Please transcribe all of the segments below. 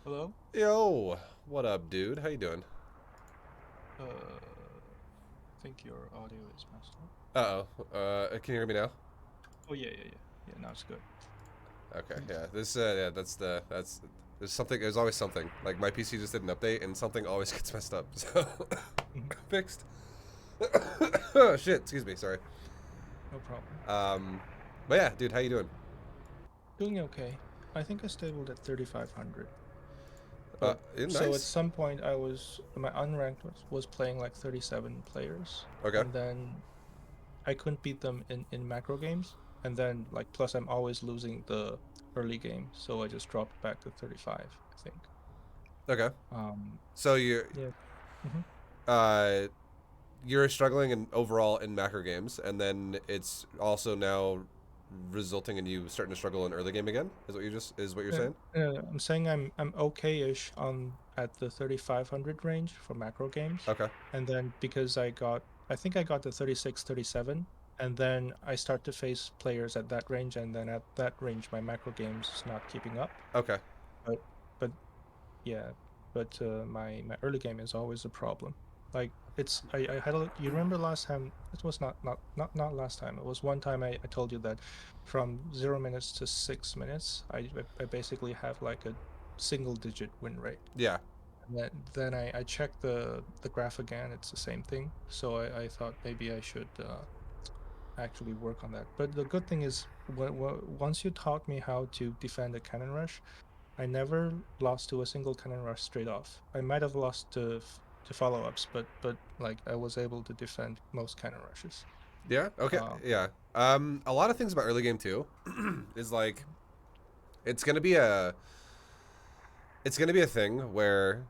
Hello? Yo, what up, dude? How you doing? I think your audio is messed up. Uh-oh. Can you hear me now? Oh, yeah, yeah, yeah. Yeah, now it's good. Okay, yeah. Yeah, that's. There's something. There's always something. Like my PC just did an update, and something always gets messed up. So Mhm. fixed. Oh shit. Excuse me. Sorry. No problem. Um, but yeah, dude, how you doing? Doing okay. I think I stabilized at 3,500. But Yeah, so at nice. some point my unranked was playing like 37 players. Okay. And then I couldn't beat them in macro games. And then like plus I'm always losing the early game. So I just dropped back to 35, I think. Okay. Um, So you're yeah. hmm uh you're struggling in overall in macro games, and then it's also now resulting in you starting to struggle in early game again. Is what you're saying? I'm saying I'm okay-ish on at the 3,500 range for macro games, Okay. and then because I think I got to 36, 37, and then I start to face players at that range, and then at that range my macro games is not keeping up. Okay. But but yeah, but my early game is always a problem. Like I had you remember last time it was not last time. It was one time I told you that from 0 minutes to 6 minutes I basically have like a single digit win rate. Yeah. And then I checked the graph again. It's the same thing. So I thought maybe I should actually work on that. But the good thing is once you taught me how to defend a cannon rush, I never lost to a single cannon rush straight off. I might have lost to follow-ups, but like I was able to defend most cannon rushes. Yeah. Okay. Uh, Yeah. A lot of things about early game too is like it's gonna be a it's gonna be a thing where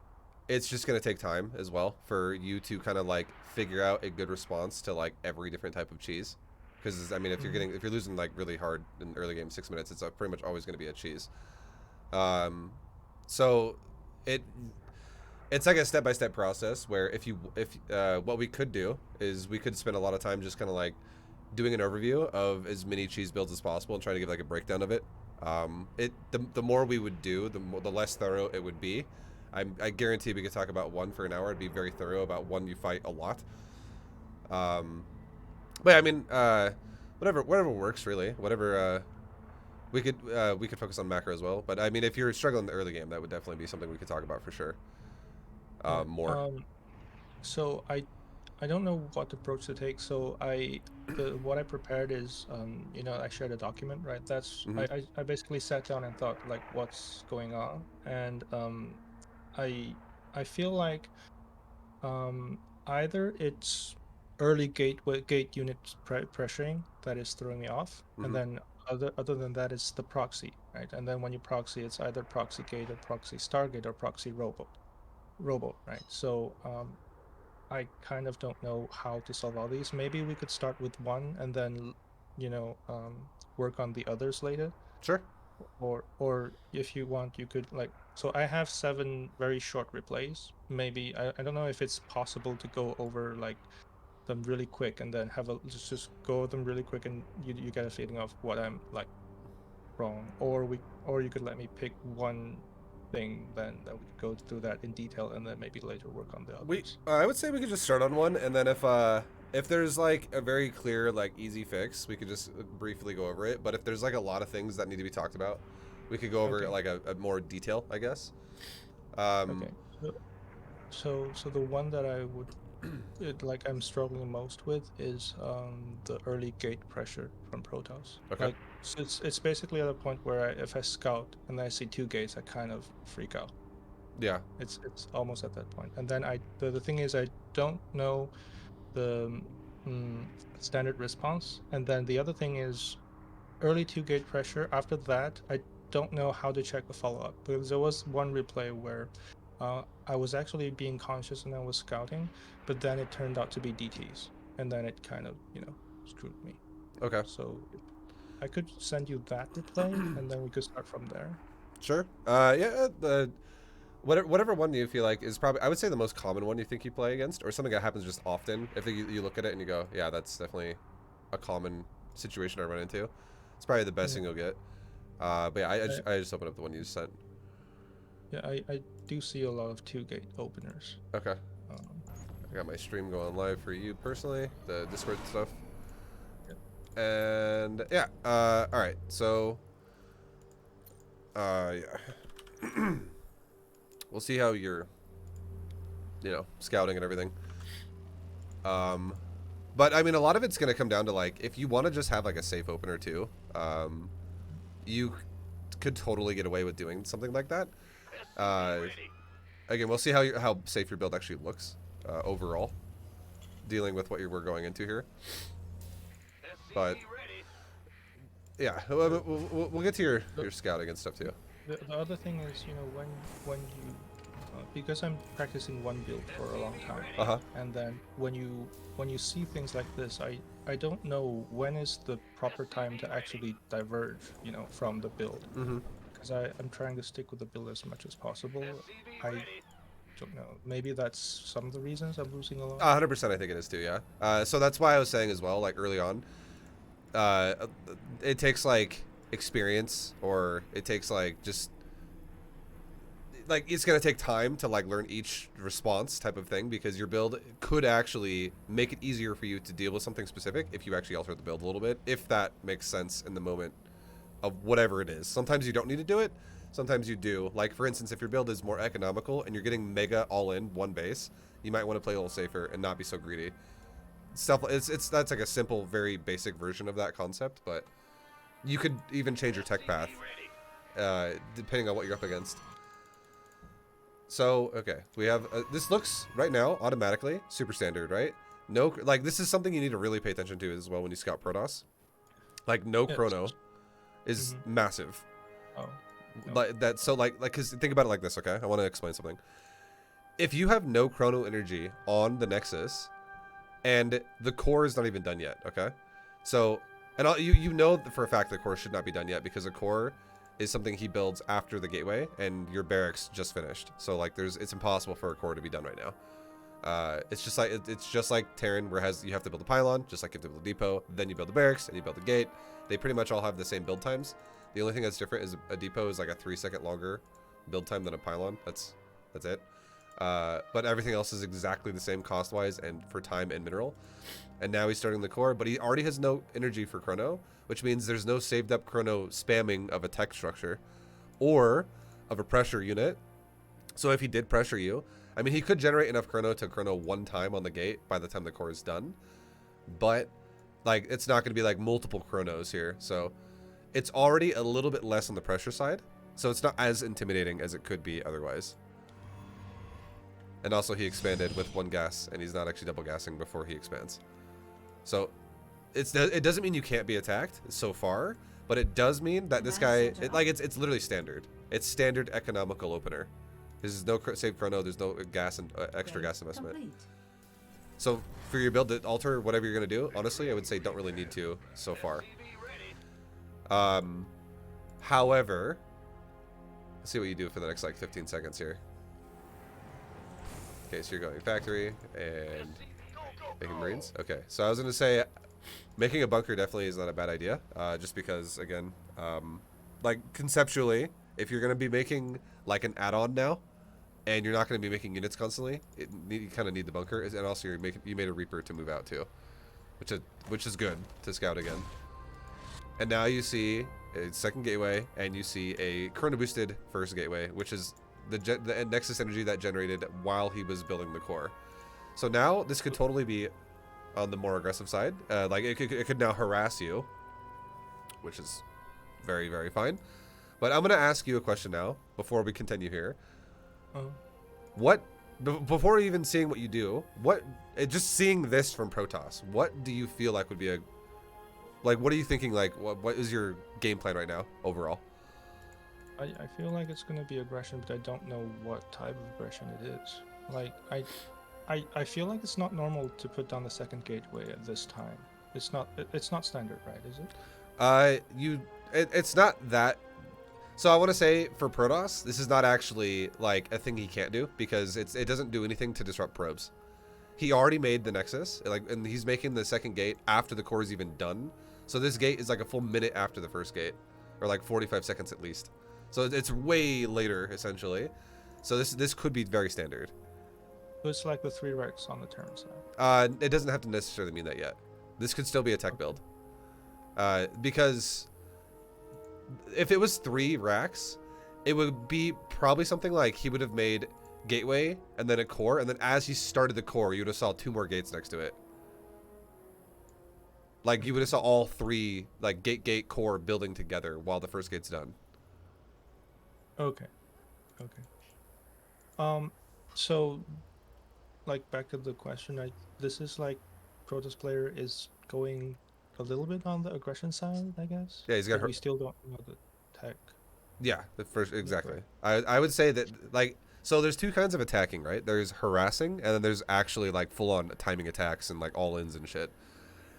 it's just gonna take time as well for you to kind of like figure out a good response to like every different type of cheese. Because I mean, mhm. if you're losing like really hard in early game 6 minutes, it's pretty much always gonna be a cheese. Um, so it it's like a step by step process where if what we could do is we could spend a lot of time just kind of like doing an overview of as many cheese builds as possible and trying to give like a breakdown of it. The more we would do, the less thorough it would be. I guarantee we could talk about one for an hour. It'd be very thorough about one you fight a lot. Um, but yeah, I mean, whatever works really. Whatever we could focus on macro as well. But I mean, if you're struggling in the early game, that would definitely be something we could talk about for sure. Yeah. More. So I don't know what approach to take. So the what I prepared is I shared a document, right? Hmm. I basically sat down and thought like what's going on, and I I feel like either it's early gate unit pressuring that is throwing me off, and Hmm. then other than that, it's the proxy, right? And then when you proxy, it's either proxy gate or proxy stargate or proxy robo, right? So I kind of don't know how to solve all these. Maybe we could start with one and then work on the others later, Sure. or if you want you could like so I have seven very short replays. Maybe I don't know if it's possible to go over like them really quick and then have a just go over them really quick and you get a feeling of what I'm like wrong, or you could let me pick one thing, then we could go through that in detail and then maybe later work on the others. I would say we could just start on one, and then if there's like a very clear like easy fix, we could just briefly go over it. But if there's like a lot of things that need to be talked about, we could go over Okay. like a more detail, I guess. Um, Okay. So the one that I would like I'm struggling most with is the early gate pressure from Protoss. okay. Like so it's basically at a point where if I scout and I see two gates, I kind of freak out. Yeah. It's almost at that point. And then the thing is I don't know the standard response. And then the other thing is early two gate pressure. After that, I don't know how to check the follow up because there was one replay where I was actually being conscious and I was scouting, but then it turned out to be DTs, and then it kind of screwed me. Okay. So I could send you that replay, and then we could start from there. Sure. Yeah. The whatever one you feel like is probably I would say the most common one you think you play against, or something that happens just often. If you look at it and you go, yeah, that's definitely a common situation I run into. It's probably the best Yeah. thing you'll get. But yeah, Uh, I just opened up the one you sent. Yeah, I do see a lot of 2-gate openers. Okay. Um, I got my stream going live for you personally, the Discord stuff. yeah. And yeah, all right. So, yeah, we'll see how you're, scouting and everything. Um, but I mean, a lot of it's gonna come down to like if you want to just have like a safe opener too. You could totally get away with doing something like that. Uh, Again, we'll see how safe your build actually looks overall, dealing with what we're going into here. But yeah, we'll get to your scouting and stuff too. The other thing is, when you because I'm practicing one build for a long time, Uh huh. and then when you see things like this, I don't know when is the proper time to actually diverge, from the build, Mm-hmm. because I'm trying to stick with the build as much as possible. I don't know. Maybe that's some of the reasons I'm losing a lot. 100%, I think it is too. Yeah. So that's why I was saying as well, like early on, uh, it takes like experience, or it takes like just like it's gonna take time to like learn each response type of thing, because your build could actually make it easier for you to deal with something specific if you actually alter the build a little bit, if that makes sense in the moment of whatever it is. Sometimes you don't need to do it, sometimes you do. Like for instance, if your build is more economical and you're getting mega all in one base, you might want to play a little safer and not be so greedy. Stuff it's that's like a simple, very basic version of that concept, but you could even change your tech path depending on what you're up against. So, okay, we have, this looks, right now, automatically, super standard, right? No, like, this is something you need to really pay attention to as well when you scout Protoss. Like, no Yeah. chrono is Mm-hmm. massive. Oh, no. Like, that, so, because think about it like this, okay? I want to explain something. If you have no chrono energy on the Nexus, and the core is not even done yet, okay? So, and you know for a fact the core should not be done yet, because a core is something he builds after the gateway, and your barracks just finished. So like, it's impossible for a core to be done right now. It's just like Terran, where you have to build a pylon, just like you have to build a depot, then you build the barracks, and you build the gate. They pretty much all have the same build times. The only thing that's different is a depot is like a 3-second longer build time than a pylon. That's it. But everything else is exactly the same cost-wise and for time and mineral. And now he's starting the core, but he already has no energy for chrono, which means there's no saved up chrono spamming of a tech structure or of a pressure unit. So if he did pressure you, I mean, he could generate enough chrono to chrono one time on the gate by the time the core is done, but like, it's not going to be like multiple chronos here. So it's already a little bit less on the pressure side, so it's not as intimidating as it could be otherwise. And also, he expanded with one gas, and he's not actually double gassing before he expands. So it doesn't mean you can't be attacked so far, but it does mean that this guy, it's literally standard. It's standard economical opener. There's no save chrono. There's no gas and extra gas investment. So for your build to alter whatever you're gonna do, honestly, I would say don't really need to so far. However, let's see what you do for the next like 15 seconds here. Okay, so you're going factory and making Marines. Okay, so I was gonna say making a bunker definitely is not a bad idea, just because, again, like conceptually, if you're gonna be making like an add-on now, and you're not gonna be making units constantly, you kind of need the bunker, and also you made a Reaper to move out too, which is good to scout again. And now you see a second gateway, and you see a chrono boosted first gateway, which is the Nexus energy that generated while he was building the core. So now this could totally be on the more aggressive side. Like it could now harass you, which is very, very fine. But I'm gonna ask you a question now before we continue here. What, before even seeing what you do, just seeing this from Protoss, what do you feel like would be what are you thinking? Like, what is your game plan right now overall? I feel like it's gonna be aggression, but I don't know what type of aggression it is. Like I feel like it's not normal to put down the second gateway at this time. It's not standard, right? Is it? It's not that. So I want to say for Protoss, this is not actually like a thing he can't do, because it doesn't do anything to disrupt probes. He already made the Nexus, and he's making the second gate after the core is even done. So this gate is like a full minute after the first gate, or like 45 seconds at least. So it's way later essentially. So this could be very standard. So it's like the 3 Rex on the Terran side. It doesn't have to necessarily mean that yet. This could still be a tech Okay. build. Because if it was 3 racks, it would be probably something like he would have made gateway and then a core, and then as he started the core, you would have saw 2 more gates next to it. Like you would have saw all 3 like gate core building together while the first gate's done. Okay. Okay. So like back to the question, this is like Protoss player is going a little bit on the aggression side, I guess, Yeah, he's got but her. we still don't know the tech. Yeah, the first Is that exactly. correct? I would say that like so there's 2 kinds of attacking, right? There's harassing and then there's actually like full on timing attacks and like all ins and shit.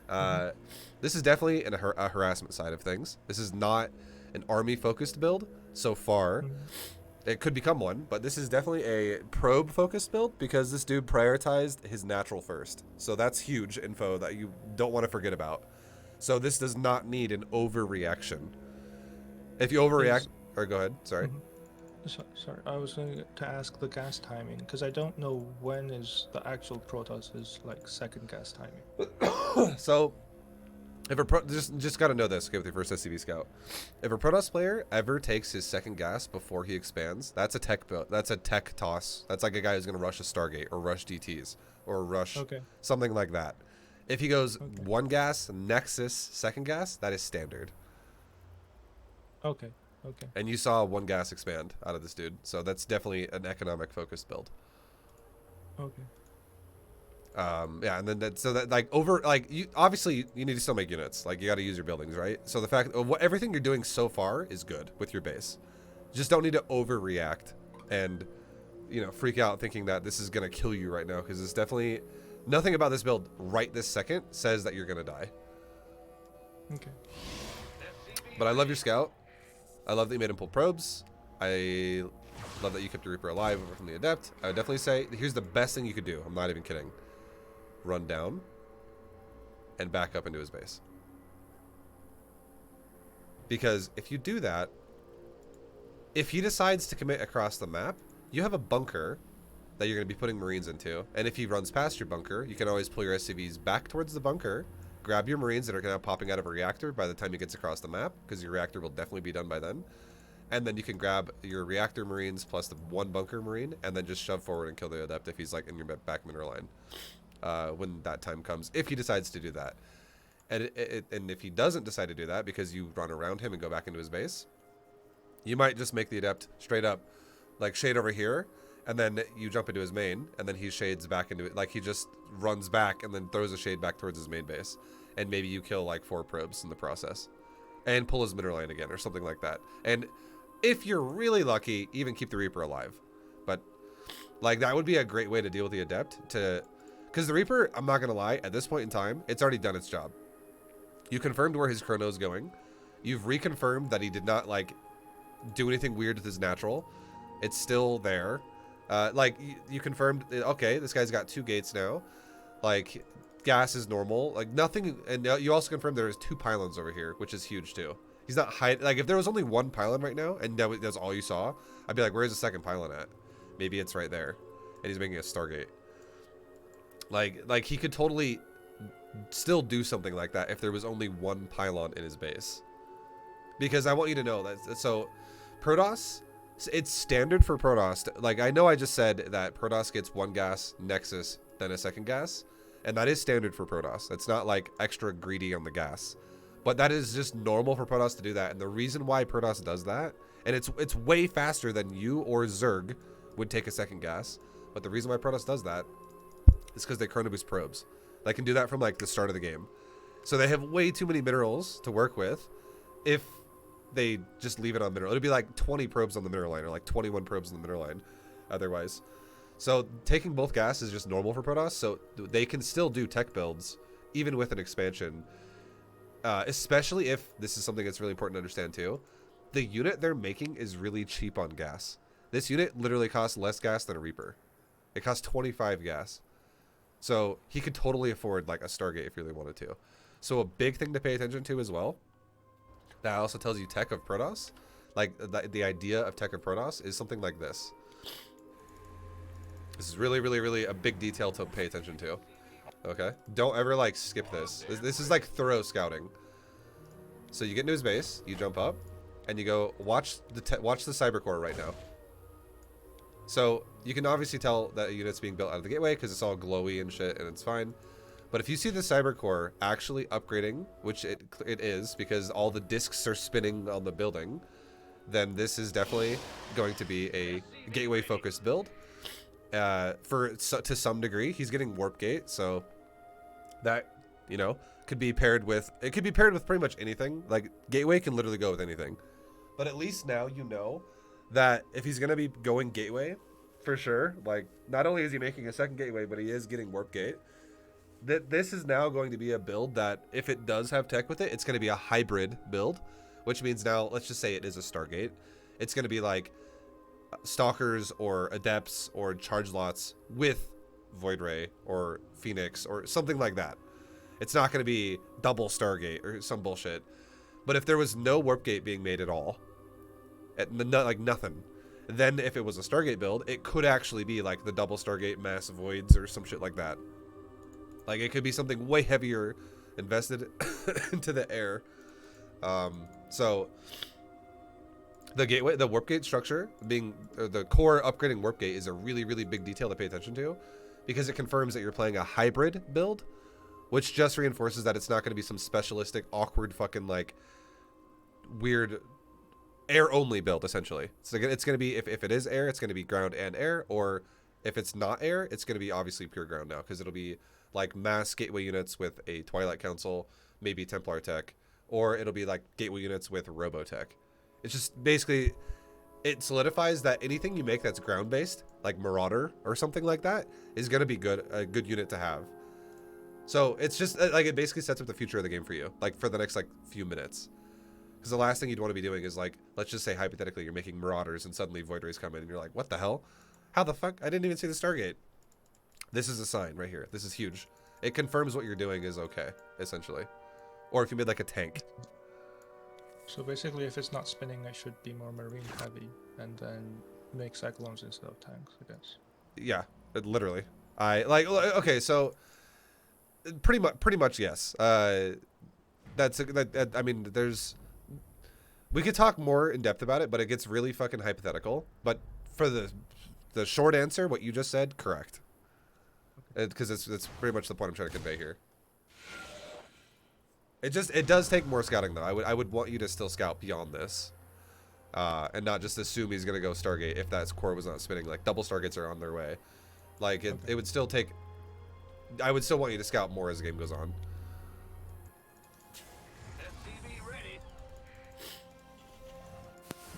Mm-hmm. Uh, this is definitely a harassment side of things. This is not an army focused build so far. Mm-hmm. It could become one, but this is definitely a probe focused build because this dude prioritized his natural first. So that's huge info that you don't want to forget about. So this does not need an overreaction. If you overreact, Is or go ahead, sorry. mm-hmm. Sorry, I was going to ask the gas timing because I don't know when is the actual Protoss's like second gas timing. So if a just got to know this, okay, with your first SCV scout. If a Protoss player ever takes his second gas before he expands, that's a tech build. That's a tech toss. That's like a guy who's going to rush a Stargate or rush DTs or rush Okay. something like that. If he goes Okay. 1 gas, Nexus, second gas, that is standard. Okay. Okay. And you saw 1 gas expand out of this dude, so that's definitely an economic focused build. Okay. Yeah, and then that so that like over like you obviously you need to still make units. Like you got to use your buildings, right? So the fact of what everything you're doing so far is good with your base. You just don't need to overreact and freak out thinking that this is gonna kill you right now because it's definitely nothing about this build right this second says that you're gonna die. Okay. But I love your scout. I love that you made him pull probes. I love that you kept your Reaper alive over from the Adept. I would definitely say here's the best thing you could do. I'm not even kidding. Run down and back up into his base. Because if you do that, if he decides to commit across the map, you have a bunker that you're going to be putting Marines into. And if he runs past your bunker, you can always pull your SCVs back towards the bunker, grab your Marines that are kind of popping out of a reactor by the time he gets across the map, because your reactor will definitely be done by then. And then you can grab your reactor Marines plus the 1 bunker Marine, and then just shove forward and kill the Adept if he's like in your back mineral line. When that time comes, if he decides to do that. And and if he doesn't decide to do that because you run around him and go back into his base, you might just make the Adept straight up like shade over here, and then you jump into his main, and then he shades back into it. Like he just runs back and then throws a shade back towards his main base, and maybe you kill like 4 probes in the process, and pull his mineral line again or something like that. And if you're really lucky, even keep the Reaper alive. But like that would be a great way to deal with the Adept because the Reaper, I'm not going to lie, at this point in time, it's already done its job. You confirmed where his chrono's going. You've reconfirmed that he did not, like, do anything weird with his natural. It's still there. Like, you confirmed, okay, this guy's got 2 gates now. Like, gas is normal. Like, nothing, and you also confirmed there's 2 pylons over here, which is huge, too. He's not hiding, like, if there was only 1 pylon right now, and that's all you saw, I'd be like, where's the second pylon at? Maybe it's right there. And he's making a Stargate. Like he could totally still do something like that if there was only 1 pylon in his base. Because I want you to know that so Protoss, it's standard for Protoss. Like I know I just said that Protoss gets 1 gas Nexus then a second gas, and that is standard for Protoss. It's not like extra greedy on the gas. But that is just normal for Protoss to do that. And the reason why Protoss does that, and it's way faster than you or Zerg would take a second gas. But the reason why Protoss does that is because they chrono boost probes. They can do that from like the start of the game. So they have way too many minerals to work with if they just leave it on mineral. It'd be like 20 probes on the mineral line or like 21 probes on the mineral line otherwise. So taking both gas is just normal for Protoss. So they can still do tech builds even with an expansion. Especially if this is something that's really important to understand too. The unit they're making is really cheap on gas. This unit literally costs less gas than a Reaper. It costs 25 gas. So he could totally afford like a Stargate if he really wanted to. So a big thing to pay attention to as well, that also tells you tech of Protoss. like the idea of Tech of Protoss is something like this. This is really, really, really a big detail to pay attention to. Okay, don't ever like skip this. This is like thorough scouting. So you get into his base, you jump up, and you go watch the cyber core right now. So you can obviously tell that a unit's being built out of the gateway because it's all glowy and shit, and it's fine. But if you see the cyber core actually upgrading, which it is because all the discs are spinning on the building, then this is definitely going to be a gateway focused build. To some degree, he's getting warp gate, so that, you know, could be paired with pretty much anything. Like gateway can literally go with anything. But at least now you know that if he's gonna be going gateway, for sure, like not only is he making a second gateway, but he is getting warp gate. That this is now going to be a build that if it does have tech with it, it's going to be a hybrid build, which means now let's just say it is a Stargate. It's going to be like Stalkers or Adepts or Charge Lots with Void Ray or Phoenix or something like that. It's not going to be double Stargate or some bullshit. But if there was no warp gate being made at all, like nothing, then if it was a Stargate build, it could actually be like the double Stargate mass voids or some shit like that. Like it could be something way heavier invested into the air. So the gateway, the warp gate structure being the core upgrading warp gate is a really, really big detail to pay attention to because it confirms that you're playing a hybrid build, which just reinforces that it's not going to be some specialistic, awkward, fucking like weird air only build. Essentially, so it's going to be if it is air, it's going to be ground and air, or if it's not air, it's going to be obviously pure ground now because it'll be like mass gateway units with a Twilight Council, maybe Templar tech, or it'll be like gateway units with Robotech. It's just basically, it solidifies that anything you make that's ground based, like Marauder or something like that, is going to be a good unit to have. So it's just like it basically sets up the future of the game for you, like for the next like few minutes. Because the last thing you'd want to be doing is like, let's just say hypothetically you're making Marauders and suddenly Void Rays come in and you're like, what the hell? How the fuck? I didn't even see the Stargate. This is a sign right here. This is huge. It confirms what you're doing is okay, essentially. Or if you made like a tank. So basically, if it's not spinning, I should be more marine heavy and then make cyclones instead of tanks, I guess. Yeah, literally. I like okay, so pretty much yes. I mean, we could talk more in depth about it, but it gets really fucking hypothetical. But for the short answer, what you just said, correct. Because it's pretty much the point I'm trying to convey here. It does take more scouting though. I would want you to still scout beyond this, and not just assume he's gonna go Stargate if that core was not spinning. Like double Stargates are on their way. Like it would still take. I would still want you to scout more as the game goes on.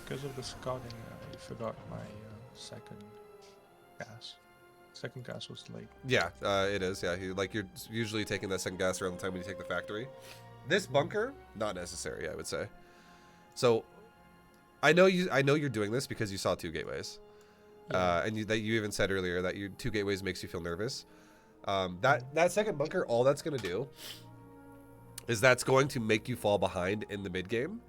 Because of the scouting, I forgot my second gas. Second gas was late. Yeah, it is. Yeah, you're usually taking that second gas around the time when you take the factory. This bunker, not necessary, I would say. So, I know you're doing this because you saw 2 gateways, yeah. And that you even said earlier that 2 gateways makes you feel nervous. That second bunker, all that's gonna do is that's going to make you fall behind in the mid game,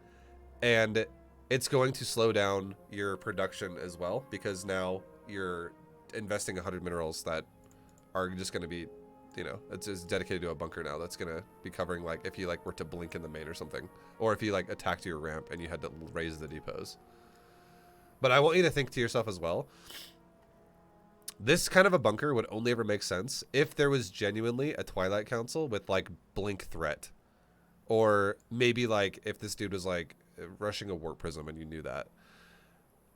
and it's going to slow down your production as well because now you're investing 100 minerals that are just going to be, you know, it's dedicated to a bunker now that's going to be covering like if you like were to blink in the main or something, or if you like attacked your ramp and you had to raise the depots. But I want you to think to yourself as well, this kind of a bunker would only ever make sense if there was genuinely a Twilight Council with like blink threat, or maybe like if this dude was like rushing a warp prism and you knew that.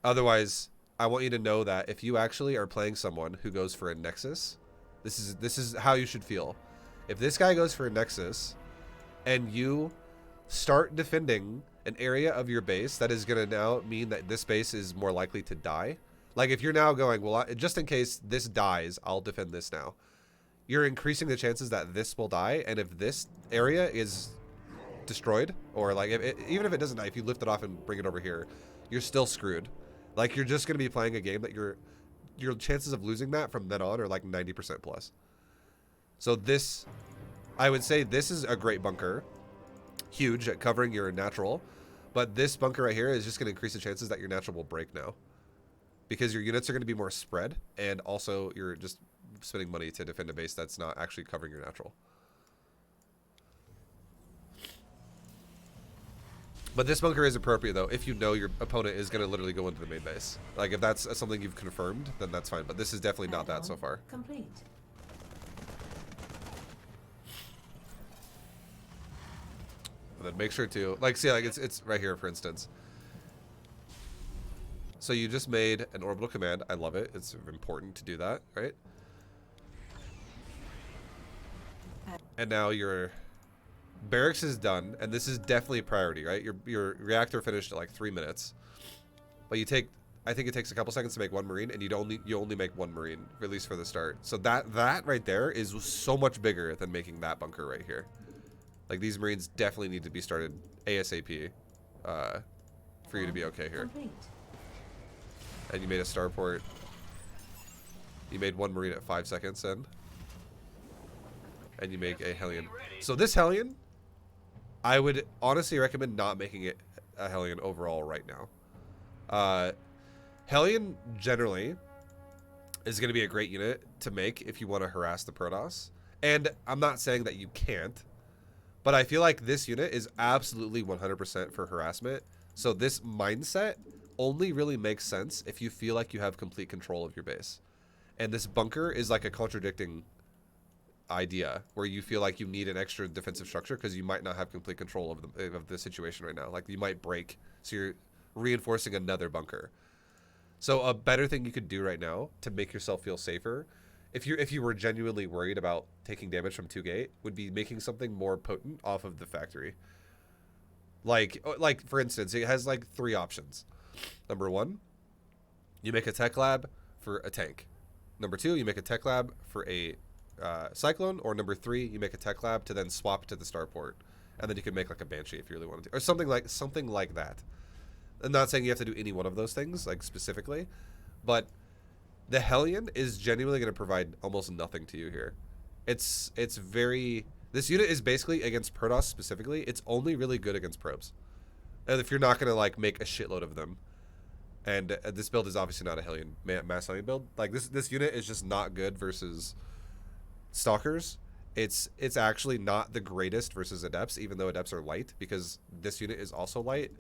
Otherwise, I want you to know that if you actually are playing someone who goes for a Nexus, this is how you should feel. If this guy goes for a Nexus and you start defending an area of your base, that is going to now mean that this base is more likely to die. Like if you're now going, well, just in case this dies, I'll defend this now. You're increasing the chances that this will die, and if this area is destroyed, or like even if it doesn't die, if you lift it off and bring it over here, you're still screwed. Like you're just going to be playing a game that your chances of losing that from then on are like 90% plus. So this, I would say this is a great bunker. Huge at covering your natural. But this bunker right here is just going to increase the chances that your natural will break now. Because your units are going to be more spread, and also you're just spending money to defend a base that's not actually covering your natural. But this bunker is appropriate, though, if you know your opponent is going to literally go into the main base. Like, if that's something you've confirmed, then that's fine. But this is definitely not that so far. Complete. And then make sure to, like, see, like, it's right here, for instance. So you just made an orbital command. I love it. It's important to do that, right? And now your barracks is done, and this is definitely a priority, right? Your reactor finished at like 3 minutes, but you take, I think it takes a couple seconds to make one marine, and you only make one marine, at least for the start. So that right there is so much bigger than making that bunker right here. Like, these marines definitely need to be started ASAP for you to be okay here. Complete. And you made a starport. You made one marine at 5 seconds in. And you make a Hellion. So this Hellion, I would honestly recommend not making it a Hellion overall right now. Hellion generally is going to be a great unit to make if you want to harass the Protoss. And I'm not saying that you can't, but I feel like this unit is absolutely 100% for harassment. So this mindset only really makes sense if you feel like you have complete control of your base. And this bunker is like a contradicting idea where you feel like you need an extra defensive structure because you might not have complete control of the situation right now. Like, you might break, so you're reinforcing another bunker. So a better thing you could do right now to make yourself feel safer, if you were genuinely worried about taking damage from 2 gate, would be making something more potent off of the factory. Like for instance, it has like 3 options. Number 1, you make a tech lab for a tank. Number 2, you make a tech lab for a cyclone. Or number 3, you make a tech lab to then swap to the starport, and then you can make like a banshee if you really wanted to, or something like that. I'm not saying you have to do any one of those things like specifically, but the Hellion is genuinely going to provide almost nothing to you here. It's very, this unit is basically against Protoss specifically. It's only really good against probes, and if you're not going to like make a shitload of them. And this build is obviously not a Hellion mass Hellion build. Like, this unit is just not good versus stalkers. It's actually not the greatest versus adepts, even though adepts are light, because this unit is also light,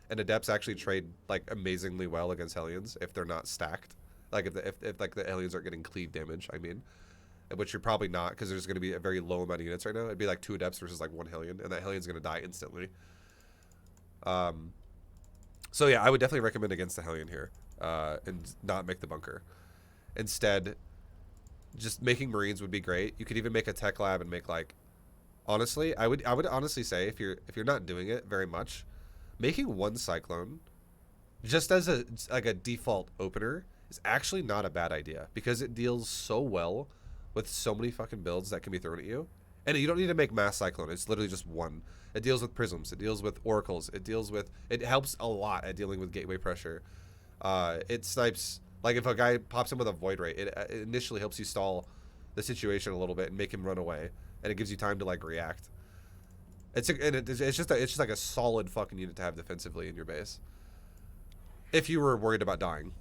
and adepts actually trade like amazingly well against Hellions if they're not stacked. Like, if like the Hellions aren't getting cleave damage, I mean, which you're probably not, because there's going to be a very low amount of units right now. It'd be like 2 adepts versus like 1 Hellion, and that Hellion's going to die instantly. So yeah, I would definitely recommend against the Hellion here, and not make the bunker. Instead, just making Marines would be great. You could even make a tech lab and make, like, honestly, I would honestly say, if you're not doing it very much, making 1 Cyclone just as a default opener is actually not a bad idea, because it deals so well with so many fucking builds that can be thrown at you. And you don't need to make mass Cyclone. It's literally just 1. It deals with prisms. It deals with oracles. It helps a lot at dealing with gateway pressure. It snipes, like, if a guy pops in with a void ray, it initially helps you stall the situation a little bit and make him run away, and it gives you time to like react. It's just like a solid fucking unit to have defensively in your base, if you were worried about dying.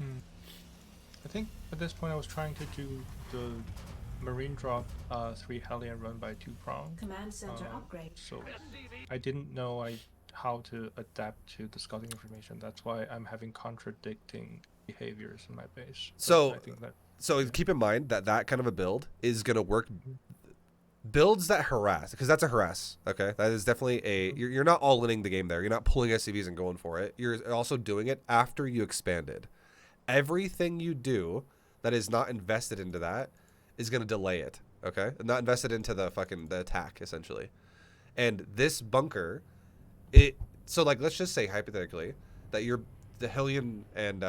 I think at this point I was trying to do the Marine drop 3 Hellion run by 2 prong. Command center upgrade. So I didn't know how to adapt to the scouting information. That's why I'm having contradicting behaviors in my base. So I think that, so keep in mind that kind of a build is going to work. Builds that harass, because that's a harass, okay? That is definitely a, you're not all-inning the game there. You're not pulling SCVs and going for it. You're also doing it after you expanded. Everything you do that is not invested into that is going to delay it, okay? Not invested into the attack, essentially. And this bunker, so like, let's just say hypothetically that the Hellion and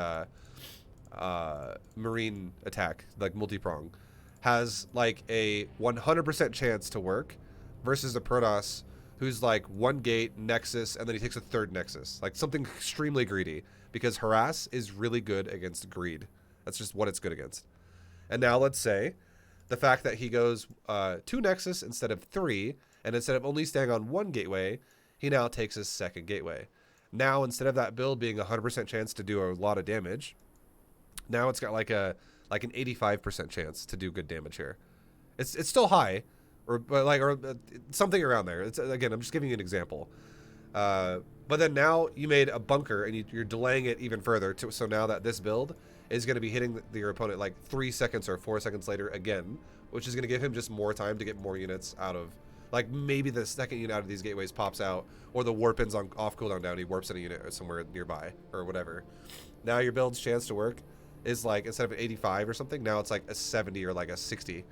Marine attack, like multi-prong, has like a 100% chance to work versus the Protoss, who's like 1 gate, Nexus, and then he takes a 3rd Nexus. Like, something extremely greedy, because harass is really good against greed. That's just what it's good against. And now let's say the fact that he goes 2 Nexus instead of 3, and instead of only staying on 1 gateway, he now takes his second gateway. Now, instead of that build being a 100% chance to do a lot of damage, now it's got like an 85% chance to do good damage here. It's still high, or something around there. It's, again, I'm just giving you an example. But then now you made a bunker and you're delaying it even further. So now that this build is going to be hitting your opponent like 3 seconds or 4 seconds later again, which is going to give him just more time to get more units out of, like maybe the second unit out of these gateways pops out, or the warp-in's on off cooldown down, he warps in a unit somewhere nearby or whatever. Now your build's chance to work is like, instead of an 85 or something, now it's like a 70 or like a 60.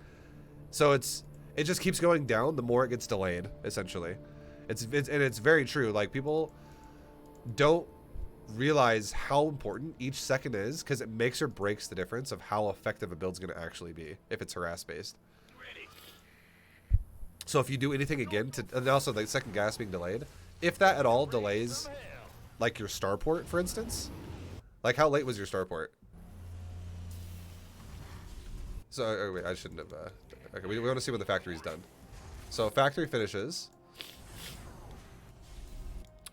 So it just keeps going down the more it gets delayed, essentially. And it's very true. Like, people don't realize how important each second is, because it makes or breaks the difference of how effective a build's going to actually be if it's harass based. So if you do anything again and also the second gas being delayed, if that at all delays like your starport, for instance, like how late was your starport? So wait, I shouldn't have. Okay, we want to see when the factory's done. So factory finishes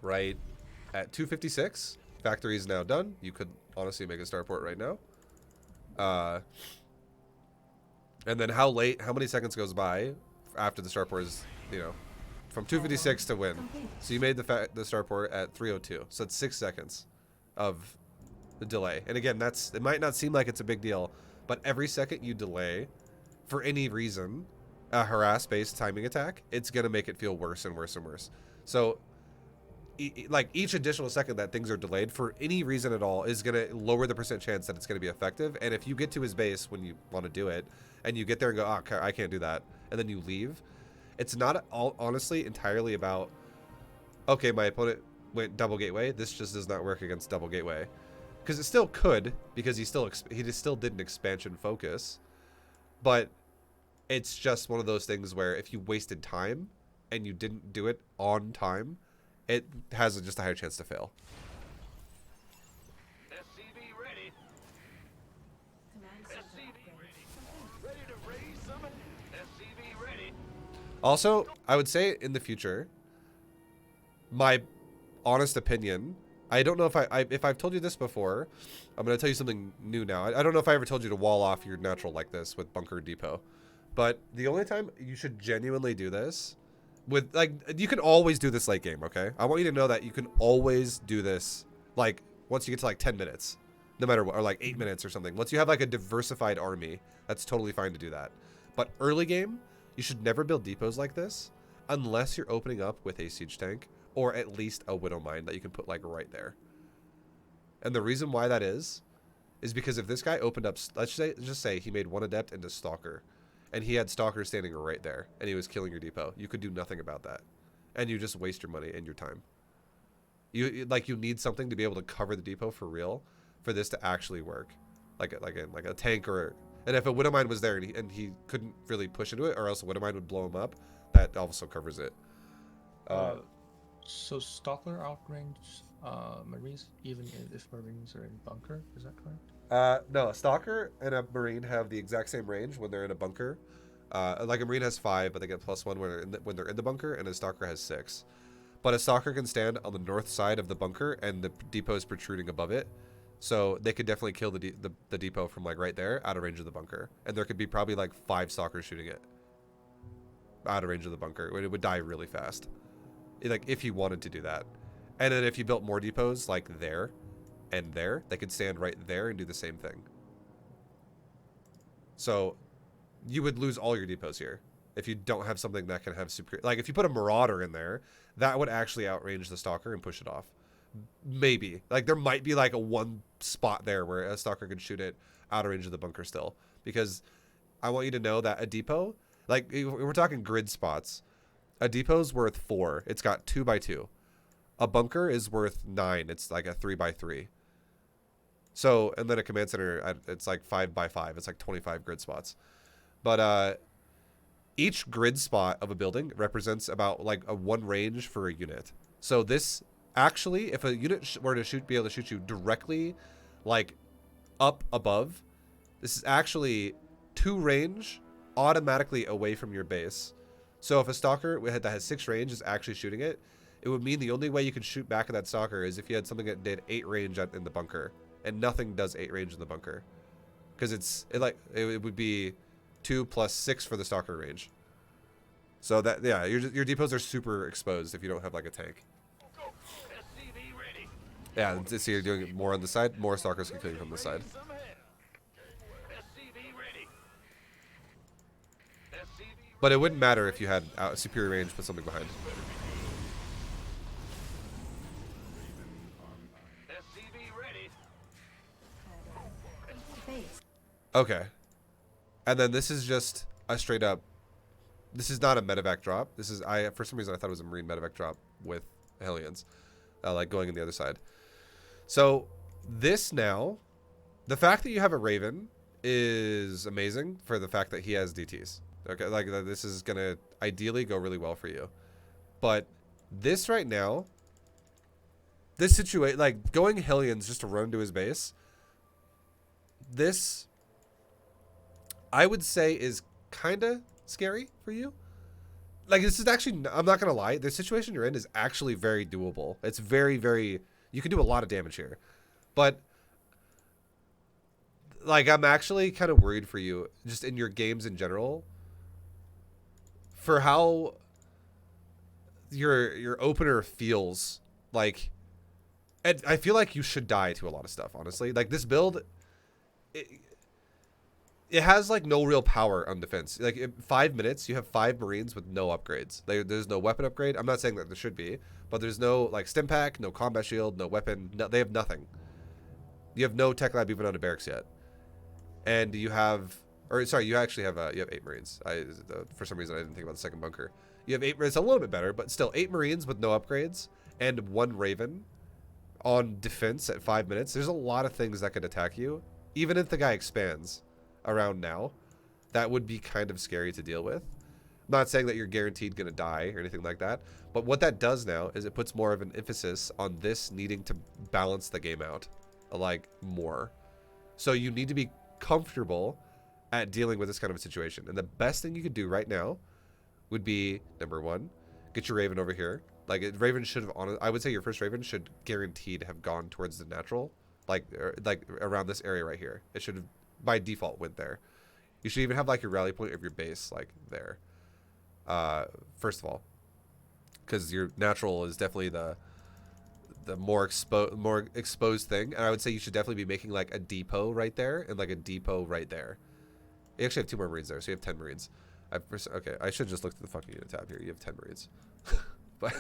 right at 2:56. Factory is now done. You could honestly make a starport right now. And then how many seconds goes by after the starport is, from 2:56 to win. So you made the starport at 3:02. So it's 6 seconds of the delay. And again, it might not seem like it's a big deal, but every second you delay for any reason, a harass-based timing attack, it's going to make it feel worse and worse and worse. So like each additional second that things are delayed for any reason at all is going to lower the percent chance that it's going to be effective. And if you get to his base when you want to do it and you get there and go, oh, I can't do that, and then you leave, it's not all honestly entirely about, okay, my opponent went double gateway, this just does not work against double gateway, because it still could, because he still did an expansion focus, but it's just one of those things where if you wasted time and you didn't do it on time, it has just a higher chance to fail. SCV ready. SCV ready. Ready to raise summon. SCV ready. Also, I would say in the future, my honest opinion, I don't know if I've told you this before. I'm going to tell you something new now. I don't know if I ever told you to wall off your natural like this with bunker depot. But the only time you should genuinely do this with, like, you can always do this late game, okay? I want you to know that you can always do this, like, once you get to like 10 minutes, no matter what, or like 8 minutes or something. Once you have like a diversified army, that's totally fine to do that. But early game, you should never build depots like this unless you're opening up with a siege tank or at least a widow mine that you can put like right there. And the reason why that is because if this guy opened up, let's just say he made one adept into stalker, and he had stalker standing right there, and he was killing your depot, you could do nothing about that, and you just waste your money and your time. You need something to be able to cover the depot for real, for this to actually work, like a tank, and if a widow mine was there and he couldn't really push into it, or else a widow mine would blow him up, that also covers it. So Stalker outrange Marines even if Marines are in bunker, is that correct? No, a Stalker and a Marine have the exact same range when they're in a bunker. Like a Marine has 5, but they get +1 when they're in the bunker, and a Stalker has 6. But a Stalker can stand on the north side of the bunker, and the depot is protruding above it, so they could definitely kill the depot from like right there, out of range of the bunker. And there could be probably like 5 Stalkers shooting it out of range of the bunker. It would die really fast, like if you wanted to do that. And then if you built more depots like there and there, they could stand right there and do the same thing. So you would lose all your depots here if you don't have something that can have superior. Like if you put a Marauder in there, that would actually outrange the Stalker and push it off. Maybe. Like there might be like a one spot there where a Stalker could shoot it out of range of the bunker still. Because I want you to know that a depot, like we're talking grid spots, a depot's worth 4. It's got 2x2. A bunker is worth 9. It's like a 3x3. So, and then a command center, it's like 5x5. It's like 25 grid spots. But each grid spot of a building represents about like a 1 range for a unit. So this actually, if a unit were to be able to shoot you directly like up above, this is actually 2 range automatically away from your base. So if a Stalker that has 6 range is actually shooting it, it would mean the only way you could shoot back at that stalker is if you had something that did 8 range in the bunker, and nothing does 8 range in the bunker, because it would be 2 plus 6 for the stalker range. So that, yeah, your depots are super exposed if you don't have like a tank. SCV ready. Yeah, so you're doing it more on the side. More stalkers can kill you from the side. Raise some hell. SCV ready. SCV But it wouldn't matter if you had superior range, put something behind. SCV ready. Okay. And then this is just a straight up. This is not a medevac drop. This is for some reason I thought it was a marine medevac drop with Hellions, like going in the other side. So this now, the fact that you have a Raven is amazing for the fact that he has DTs. Okay, like this is gonna ideally go really well for you. But this right now, this situation, like going Hellions just to run to his base, this I would say is kind of scary for you. Like this is actually, I'm not gonna lie, the situation you're in is actually very doable. It's very, very, you can do a lot of damage here. But like I'm actually kind of worried for you just in your games in general for how your opener feels like. And I feel like you should die to a lot of stuff, honestly. Like this build, it has like no real power on defense. Like in 5 minutes, you have 5 Marines with no upgrades. There's no weapon upgrade. I'm not saying that there should be, but there's no like stim pack, no combat shield, no weapon. No, they have nothing. You have no tech lab even on a barracks yet, and you have, or sorry, you actually have you have 8 Marines. For some reason I didn't think about the second bunker. You have 8. It's a little bit better, but still 8 Marines with no upgrades and 1 Raven on defense at 5 minutes. There's a lot of things that could attack you, even if the guy expands around now. That would be kind of scary to deal with. I'm not saying that you're guaranteed going to die or anything like that, but what that does now is it puts more of an emphasis on this needing to balance the game out, like more. So you need to be comfortable at dealing with this kind of a situation, and the best thing you could do right now would be, number 1, get your Raven over here. Like Raven should have, I would say your first Raven should guaranteed have gone towards the natural, like around this area right here. It should have by default went there. You should even have like your rally point of your base like there. First of all, because your natural is definitely the more exposed thing, and I would say you should definitely be making like a depot right there and like a depot right there. You actually have 2 more Marines there, so you have 10 Marines. Okay, I should just look at the fucking unit tab here. You have 10 Marines. But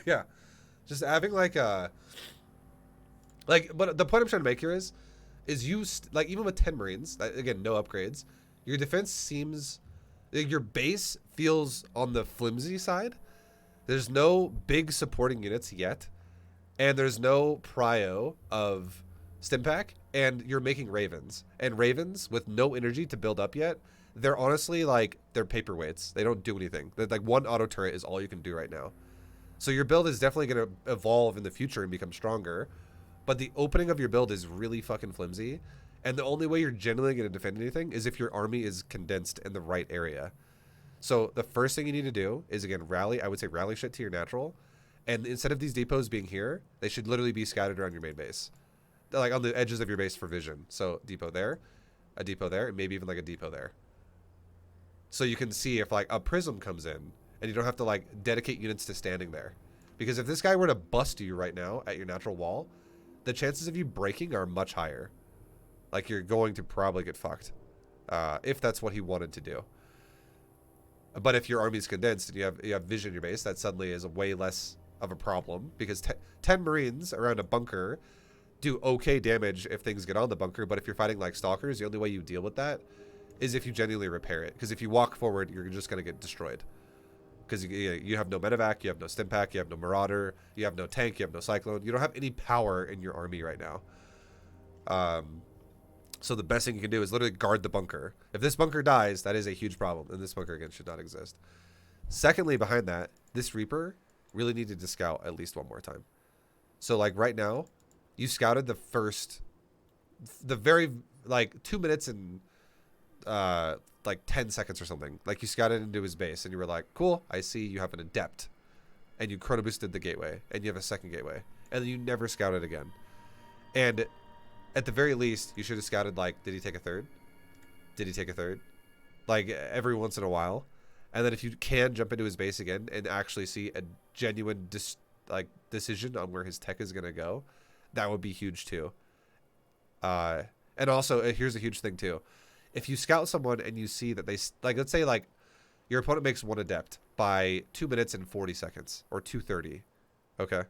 yeah, just having like but the point I'm trying to make here is you like even with 10 Marines, again no upgrades, your defense seems, your base feels on the flimsy side. There's no big supporting units yet, and there's no prio of Stimpack, and you're making Ravens, and Ravens with no energy to build up yet. They're honestly like, they're paperweights. They don't do anything. They're like 1 auto turret is all you can do right now. So your build is definitely going to evolve in the future and become stronger, but the opening of your build is really fucking flimsy, and the only way you're generally going to defend anything is if your army is condensed in the right area. So the first thing you need to do is, again, rally. I would say rally shit to your natural, and instead of these depots being here, they should literally be scattered around your main base. They're like on the edges of your base for vision. So depot there, a depot there, and maybe even like a depot there. So you can see if like a prism comes in, and you don't have to like dedicate units to standing there. Because if this guy were to bust you right now at your natural wall, the chances of you breaking are much higher. Like you're going to probably get fucked, if that's what he wanted to do. But if your army's condensed and you have vision in your base, that suddenly is a way less of a problem, because 10 Marines around a bunker do okay damage if things get on the bunker. But if you're fighting like stalkers, the only way you deal with that is if you genuinely repair it. Because if you walk forward, you're just going to get destroyed. Because you have no medevac, you have no stimpack, you have no marauder, you have no tank, you have no cyclone. You don't have any power in your army right now. So the best thing you can do is literally guard the bunker. If this bunker dies, that is a huge problem, and this bunker again should not exist. Secondly, behind that, this Reaper really needed to scout at least 1 more time. So like right now, you scouted the very like 2 minutes and like 10 seconds or something. Like you scouted into his base and you were like, cool, I see you have an adept. and you chrono boosted the gateway, and you have a second gateway, and then you never scouted again. And at the very least, you should have scouted, like, did he take a third? Did he take a third? Like, every once in a while. And then if you can jump into his base again and actually see a genuine decision on where his tech is going to go, that would be huge too. And also, here's a huge thing too. If you scout someone and you see that they, like, let's say, like, your opponent makes one adept by 2 minutes and 40 seconds or 2:30, okay?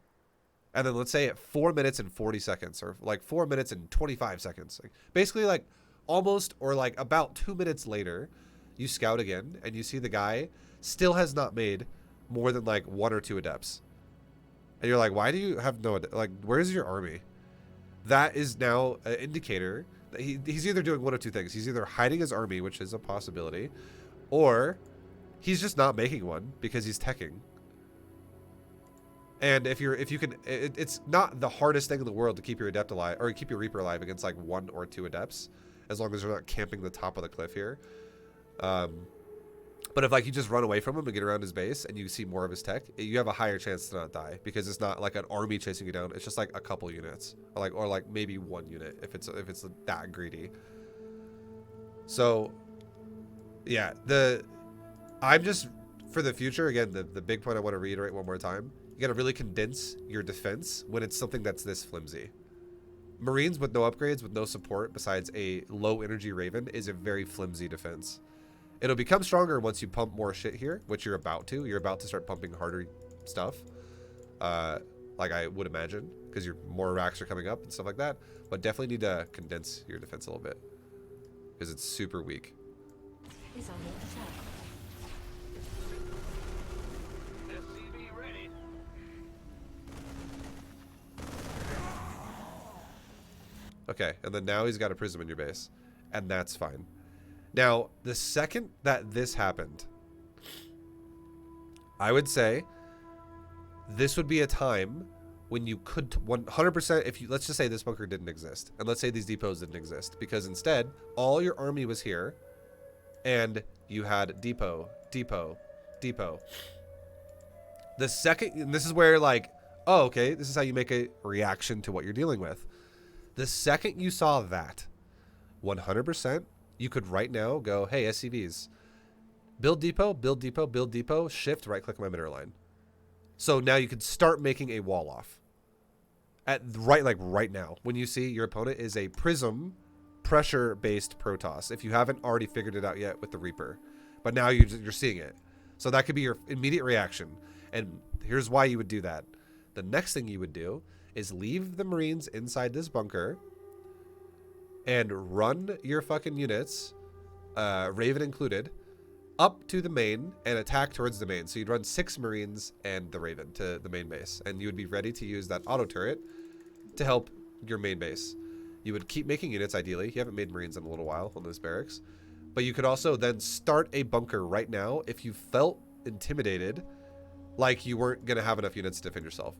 And then let's say at 4 minutes and 40 seconds or like 4 minutes and 25 seconds, like, basically like almost or like about 2 minutes later, you scout again and you see the guy still has not made more than like 1 or 2 adepts. And you're like, why do you have no, like, where's your army? That is now an indicator that he's either doing one of two things. He's either hiding his army, which is a possibility, or he's just not making one because he's teching. And if you can, it's not the hardest thing in the world to keep your adept alive or keep your reaper alive against like 1 or 2 adepts, as long as they're not camping the top of the cliff here. But if like you just run away from him and get around his base and you see more of his tech, you have a higher chance to not die because it's not like an army chasing you down. It's just like a couple units, or like maybe 1 unit if it's that greedy. So yeah, I'm just, for the future, again, the big point I want to reiterate one more time, you got to really condense your defense when it's something that's this flimsy. Marines with no upgrades, with no support besides a low energy Raven is a very flimsy defense. It'll become stronger once you pump more shit here, which you're about to. You're about to start pumping harder stuff, like I would imagine, because your more racks are coming up and stuff like that. But definitely need to condense your defense a little bit because it's super weak. Is under attack. SCV ready. Okay, and then now he's got a prism in your base, and that's fine. Now, the second that this happened, I would say this would be a time when you could 100%, if you, let's just say this bunker didn't exist, and let's say these depots didn't exist, because instead, all your army was here, and you had depot. The second, and this is where like, oh, okay, this is how you make a reaction to what you're dealing with. The second you saw that, 100%, you could right now go, hey, SCVs, build depot, shift, right click my mineral line. So now you could start making a wall off. Right now, when you see your opponent is a prism pressure-based Protoss, if you haven't already figured it out yet with the Reaper. But now you're seeing it. So that could be your immediate reaction. And here's why you would do that. The next thing you would do is leave the Marines inside this bunker and run your fucking units, Raven included, up to the main and attack towards the main. So you'd run 6 Marines and the Raven to the main base, and you would be ready to use that auto turret to help your main base. You would keep making units, ideally. You haven't made Marines in a little while on those barracks. But you could also then start a bunker right now if you felt intimidated, like you weren't going to have enough units to defend yourself.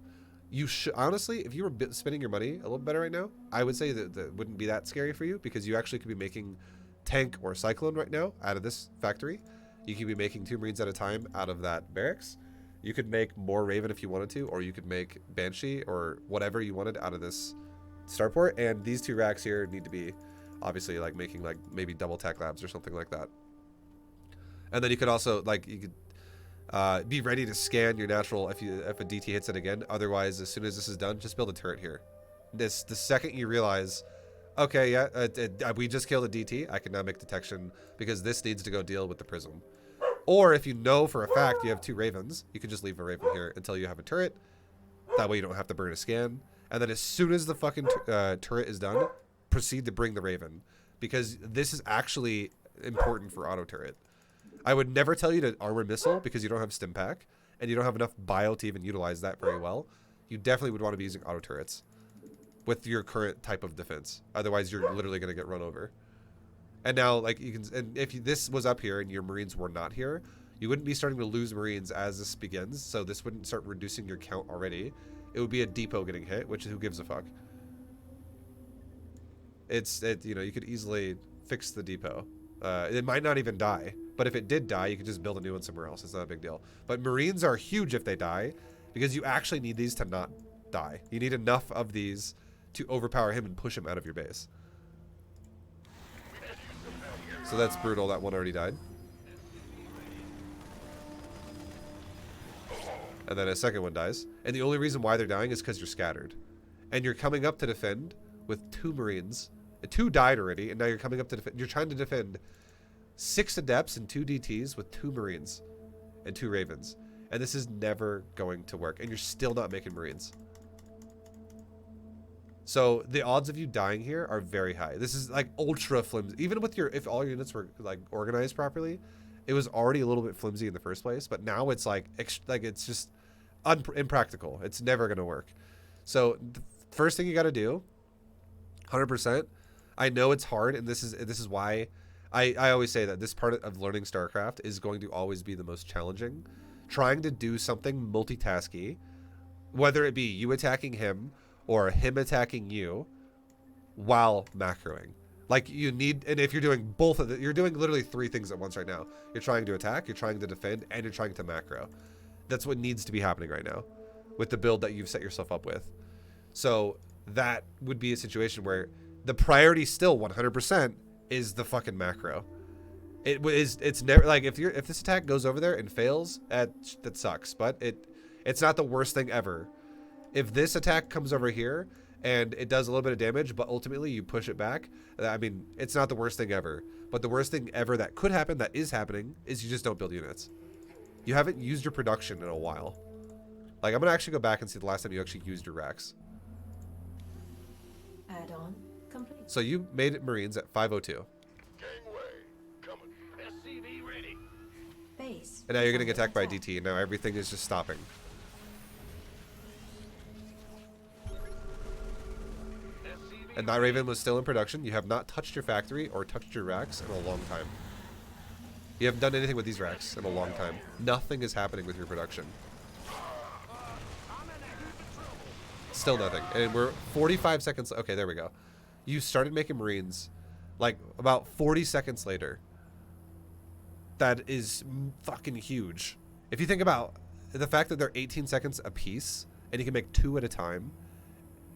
You should, honestly, if you were spending your money a little better right now, I would say that wouldn't be that scary for you, because you actually could be making tank or cyclone right now out of this factory. You could be making 2 Marines at a time out of that barracks. You could make more Raven if you wanted to, or you could make Banshee or whatever you wanted out of this starport. And these 2 racks here need to be obviously like making like maybe double tech labs or something like that. And then you could also like, you could be ready to scan your natural if a DT hits it again. Otherwise, as soon as this is done, just build a turret here. The second you realize, okay, yeah, we just killed a DT, I can now make detection because this needs to go deal with the prism. Or if you know for a fact you have 2 Ravens, you can just leave a Raven here until you have a turret. That way you don't have to burn a scan. And then as soon as the fucking turret is done, proceed to bring the Raven, because this is actually important for auto turret. I would never tell you to armor missile because you don't have stim pack and you don't have enough bio to even utilize that very well. You definitely would want to be using auto turrets with your current type of defense. Otherwise, you're literally going to get run over. And now, like, you can, and if this was up here and your Marines were not here, you wouldn't be starting to lose Marines as this begins. So this wouldn't start reducing your count already. It would be a depot getting hit, which who gives a fuck? You know, you could easily fix the depot. It might not even die, but if it did die, you could just build a new one somewhere else. It's not a big deal. But Marines are huge if they die, because you actually need these to not die. You need enough of these to overpower him and push him out of your base. So that's brutal. That one already died. And then a second one dies. And the only reason why they're dying is because you're scattered. And you're coming up to defend with 2 Marines. 2 died already, and now you're coming up to defend. You're trying to defend 6 Adepts and 2 DTs with 2 Marines and 2 Ravens. And this is never going to work. And you're still not making Marines. So the odds of you dying here are very high. This is like ultra flimsy. Even with your, if all your units were like organized properly, it was already a little bit flimsy in the first place. But now it's like it's just impractical. It's never going to work. So the first thing you got to do, 100%. I know it's hard, and this is why I always say that this part of learning StarCraft is going to always be the most challenging. Trying to do something multitasky, whether it be you attacking him or him attacking you, while macroing. Like you need, and if you're doing both of it, you're doing literally 3 things at once right now. You're trying to attack, you're trying to defend, and you're trying to macro. That's what needs to be happening right now with the build that you've set yourself up with. So that would be a situation where the priority still 100% is the fucking macro. It's never like if this attack goes over there and fails, that sucks, but it's not the worst thing ever. If this attack comes over here and it does a little bit of damage, but ultimately you push it back, I mean, it's not the worst thing ever. But the worst thing ever that could happen, that is happening, is you just don't build units. You haven't used your production in a while. Like, I'm going to actually go back and see the last time you actually used your racks. Add-on complete. So you made it Marines at 502. Gangway coming. SCV ready. Base. And now you're is getting under attacked by attack. DT, and now everything is just stopping. SCV And that Raven was still in production. You have not touched your factory or touched your racks in a long time. You haven't done anything with these racks in a long time. Nothing is happening with your production. Still nothing. And we're 45 seconds. Okay, there we go. You started making Marines like about 40 seconds later. That is fucking huge. If you think about the fact that they're 18 seconds a piece and you can make 2 at a time,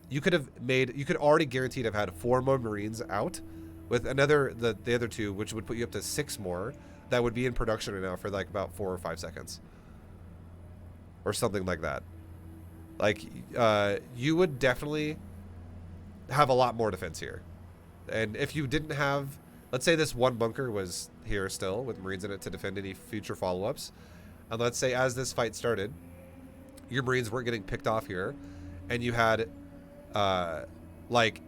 you could already guaranteed have had 4 more Marines out with the other 2, which would put you up to 6 more that would be in production right now for like about 4 or 5 seconds or something like that. Like, you would definitely have a lot more defense here. And if you didn't have, let's say this one bunker was here still with Marines in it to defend any future follow-ups. And let's say as this fight started, your Marines weren't getting picked off here. And you had, like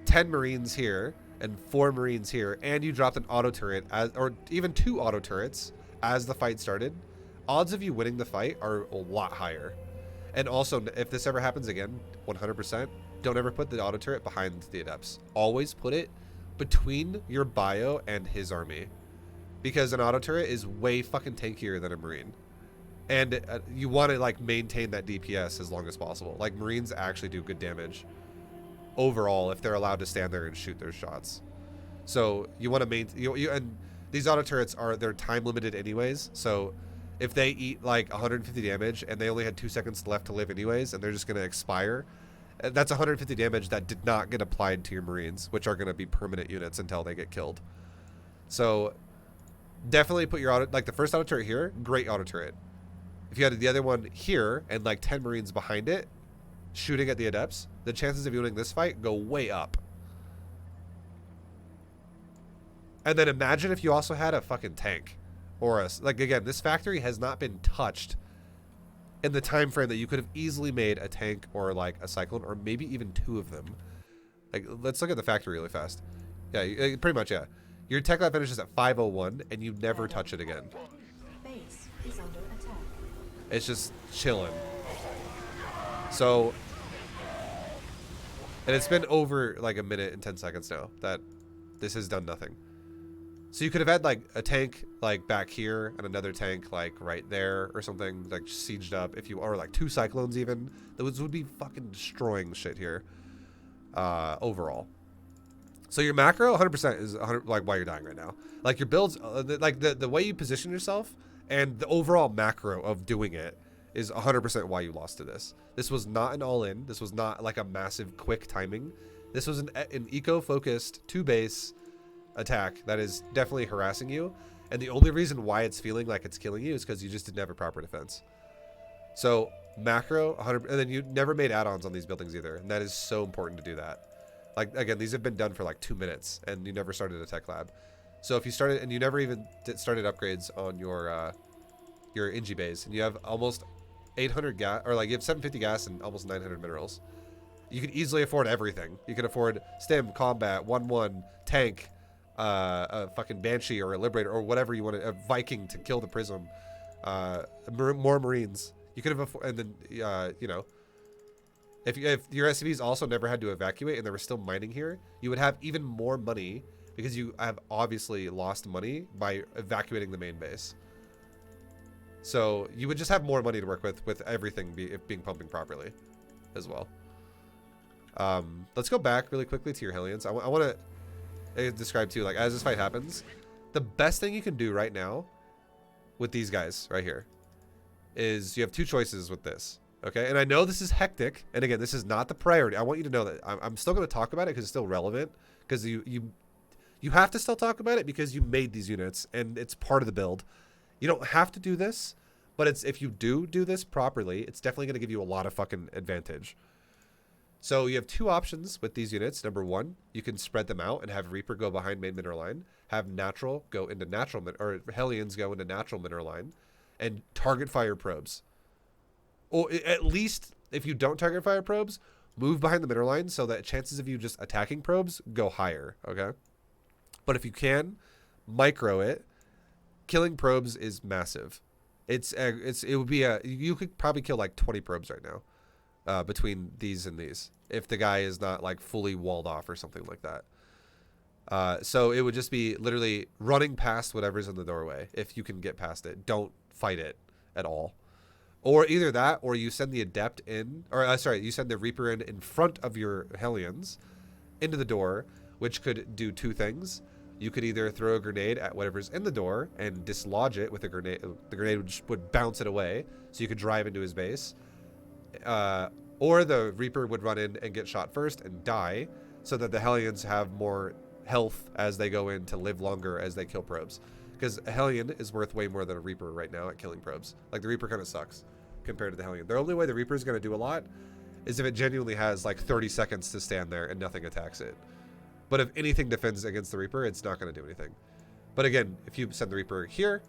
10 Marines here and 4 Marines here. And you dropped an auto turret, or even 2 auto turrets as the fight started. Odds of you winning the fight are a lot higher. And also, if this ever happens again, 100%, don't ever put the auto turret behind the Adepts. Always put it between your bio and his army. Because an auto turret is way fucking tankier than a Marine. And you want to, like, maintain that DPS as long as possible. Like, Marines actually do good damage overall if they're allowed to stand there and shoot their shots. So, you want to maintain... and these auto turrets they're time limited anyways, so... if they eat like 150 damage and they only had 2 seconds left to live anyways and they're just going to expire, that's 150 damage that did not get applied to your Marines, which are going to be permanent units until they get killed. So definitely put your auto, like the first auto turret here, great auto turret. If you had the other one here and like 10 Marines behind it shooting at the Adepts, the chances of you winning this fight go way up. And then imagine if you also had a fucking tank. Or like, again, this factory has not been touched in the time frame that you could have easily made a tank or like a cyclone or maybe even 2 of them. Like, let's look at the factory really fast. Yeah, pretty much, yeah. Your tech lab finishes at 501 and you never touch it again. Base is under attack. It's just chilling. So, and it's been over like a minute and 10 seconds now that this has done nothing. So you could have had like a tank like back here and another tank like right there or something, like sieged up, or like 2 cyclones even. Those would be fucking destroying shit here overall. So your macro 100% is 100, like why you're dying right now. Like your builds, like the way you position yourself and the overall macro of doing it is 100% why you lost to this. This was not an all-in. This was not like a massive quick timing. This was an eco-focused 2-base attack that is definitely harassing you. And the only reason why it's feeling like it's killing you is because you just didn't have a proper defense. So macro, 100, and then you never made add-ons on these buildings either. And that is so important to do that. Like, again, these have been done for like 2 minutes and you never started a tech lab. So if you started, and you never even started upgrades on your Ingi base, and you have almost 800 gas, or like you have 750 gas and almost 900 minerals. You can easily afford everything. You can afford stim, combat, 1-1, tank, a fucking banshee or a liberator or whatever you want, a Viking to kill the prism, more marines. You could have and then you know, if your SCVs also never had to evacuate and they were still mining here, you would have even more money because you have obviously lost money by evacuating the main base. So you would just have more money to work with everything being pumping properly as well. Let's go back really quickly to your Hellions. I want to describe too, like, as this fight happens, the best thing you can do right now with these guys right here is you have 2 choices with this. Okay, and I know this is hectic, and again, this is not the priority. I want you to know that I'm still going to talk about it because it's still relevant, because you have to still talk about it because you made these units and it's part of the build. You don't have to do this, but if you do this properly, it's definitely going to give you a lot of fucking advantage. So you have 2 options with these units. Number 1, you can spread them out and have Reaper go behind main mineral line, have Natural go into natural, or Hellions go into natural mineral line, and target fire probes. Or at least if you don't target fire probes, move behind the mineral line so that chances of you just attacking probes go higher. Okay, but if you can micro it, killing probes is massive. It would be you could probably kill like 20 probes right now, between these and these, if the guy is not like fully walled off or something like that. So it would just be literally running past whatever's in the doorway. If you can get past it, don't fight it at all. Or either that, or you send the adept in, or sorry, you send the Reaper in front of your Hellions into the door, which could do 2 things. You could either throw a grenade at whatever's in the door and dislodge it with a grenade. The grenade would bounce it away, so you could drive into his base. Or the Reaper would run in and get shot first and die, so that the Hellions have more health as they go in to live longer as they kill probes. Because a Hellion is worth way more than a Reaper right now at killing probes. Like, the Reaper kind of sucks compared to the Hellion. The only way the Reaper is going to do a lot is if it genuinely has like 30 seconds to stand there and nothing attacks it. But if anything defends against the Reaper, it's not going to do anything. But again, if you send the Reaper here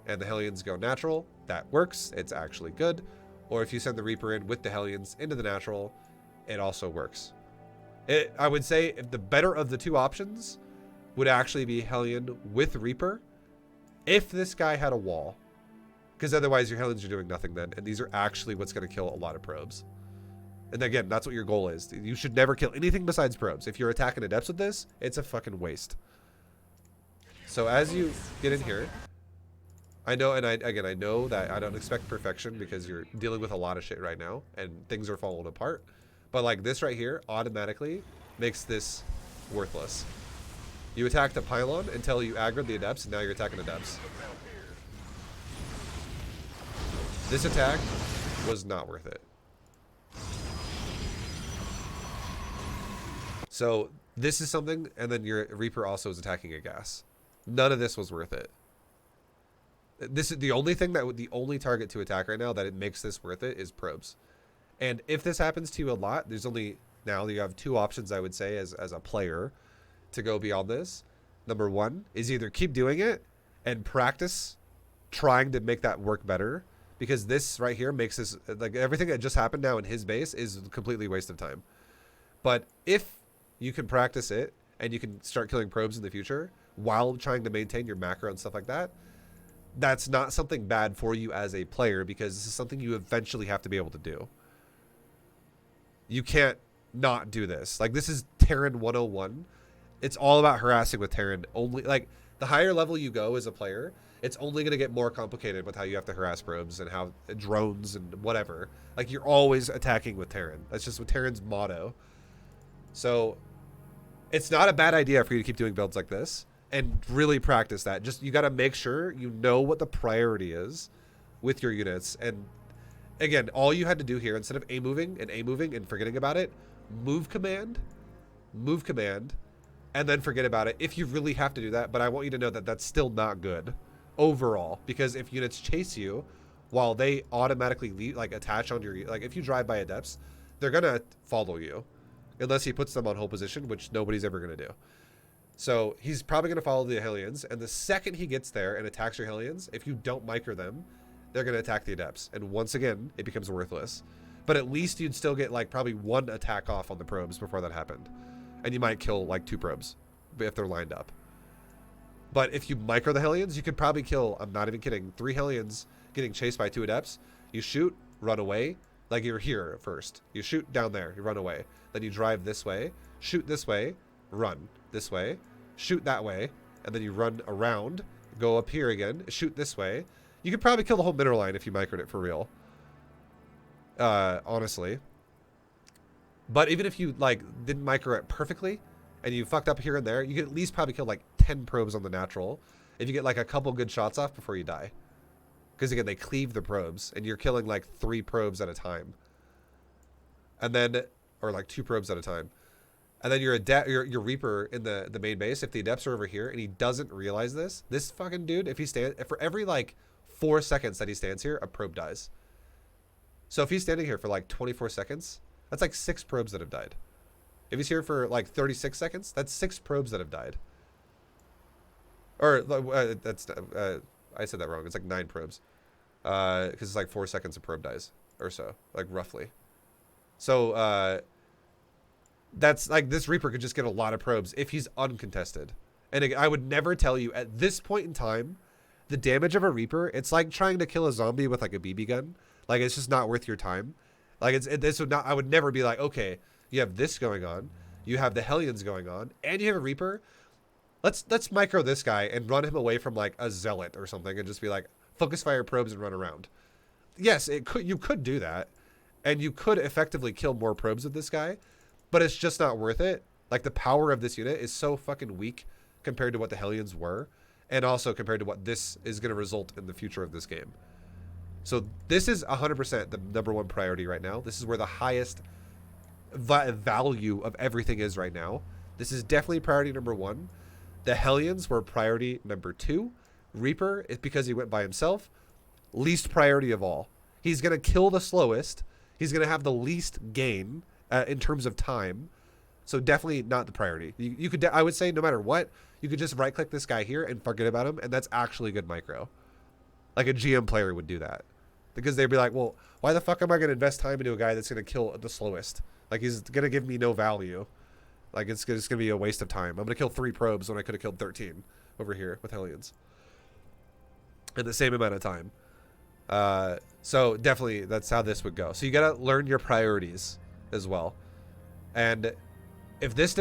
and the Hellions go natural, that works. It's actually good. Or if you send the Reaper in with the Hellions into the natural, it also works. I would say if the better of the 2 options would actually be Hellion with Reaper if this guy had a wall. Because otherwise your Hellions are doing nothing then. And these are actually what's going to kill a lot of probes. And again, that's what your goal is. You should never kill anything besides probes. If you're attacking adepts with this, it's a fucking waste. So as you get in here, I know, and I know that I don't expect perfection because you're dealing with a lot of shit right now and things are falling apart. But like this right here automatically makes this worthless. You attacked the pylon until you aggroed the adepts, and now you're attacking adepts. This attack was not worth it. So this is something, and then your Reaper also is attacking a gas. None of this was worth it. This is the only thing the only target to attack right now that it makes this worth it is probes. And if this happens to you a lot, there's only, now you have 2 options, I would say, as a player to go beyond this. Number 1 is either keep doing it and practice trying to make that work better, because this right here makes this, like, everything that just happened now in his base is a completely waste of time. But if you can practice it and you can start killing probes in the future while trying to maintain your macro and stuff like that, that's not something bad for you as a player, because this is something you eventually have to be able to do. You can't not do this. Like, this is Terran 101. It's all about harassing with Terran. Only, like, the higher level you go as a player, it's only going to get more complicated with how you have to harass probes and how drones and whatever. Like, you're always attacking with Terran. That's just what Terran's motto. So it's not a bad idea for you to keep doing builds like this and really practice that. Just, you got to make sure you know what the priority is with your units. And again, all you had to do here, instead of A moving and forgetting about it, move command, and then forget about it if you really have to do that. But I want you to know that that's still not good overall, because if units chase you while they automatically like attach on your, like if you drive by adepts, they're gonna follow you unless he puts them on hold position, which nobody's ever gonna do. So he's probably gonna follow the Hellions, and the second he gets there and attacks your Hellions, if you don't micro them, they're gonna attack the adepts, and once again it becomes worthless. But at least you'd still get like probably one attack off on the probes before that happened, and you might kill like 2 probes if they're lined up. But if you micro the Hellions, you could probably kill, I'm not even kidding, 3 Hellions getting chased by 2 adepts. You shoot, run away, like you're here at first. You shoot down there, you run away. Then you drive this way, shoot this way, run this way, shoot that way, and then you run around, go up here again, shoot this way. You could probably kill the whole mineral line if you microed it for real. Honestly. But even if you like didn't micro it perfectly, and you fucked up here and there, you could at least probably kill like 10 probes on the natural if you get like a couple good shots off before you die. Because again, they cleave the probes, and you're killing like 3 probes at a time. And then, or like 2 probes at a time. And then your Reaper in the main base, if the adepts are over here and he doesn't realize this fucking dude, if he stands, for every like 4 seconds that he stands here, a probe dies. So if he's standing here for like 24 seconds, that's like 6 probes that have died. If he's here for like 36 seconds, that's 6 probes that have died. Or I said that wrong. It's like 9 probes. Because it's like 4 seconds a probe dies or so, like roughly. So that's like, this Reaper could just get a lot of probes if he's uncontested. And again, I would never tell you at this point in time, the damage of a Reaper, it's like trying to kill a zombie with like a BB gun. Like, it's just not worth your time. Like, this would not, I would never be like, okay, you have this going on, you have the Hellions going on, and you have a Reaper. Let's micro this guy and run him away from like a zealot or something, and just be like, focus fire probes and run around. Yes, you could do that, and you could effectively kill more probes with this guy, but it's just not worth it. Like, the power of this unit is so fucking weak compared to what the Hellions were, and also compared to what this is going to result in the future of this game. So this is 100% the #1 priority right now. This is where the highest value of everything is right now. This is definitely priority #1. The Hellions were priority #2. Reaper is because he went by himself. Least priority of all. He's going to kill the slowest. He's going to have the least gain in terms of time. So definitely not the priority. You could, I would say, no matter what, you could just right click this guy here and forget about him, and that's actually good micro. Like a GM player would do that. Because they'd be like, well, why the fuck am I going to invest time into a guy that's going to kill the slowest? Like, he's going to give me no value. Like, it's going to be a waste of time. I'm going to kill 3 probes when I could have killed 13 over here with Hellions. In the same amount of time. So definitely that's how this would go. So you got to learn your priorities as well. And if this,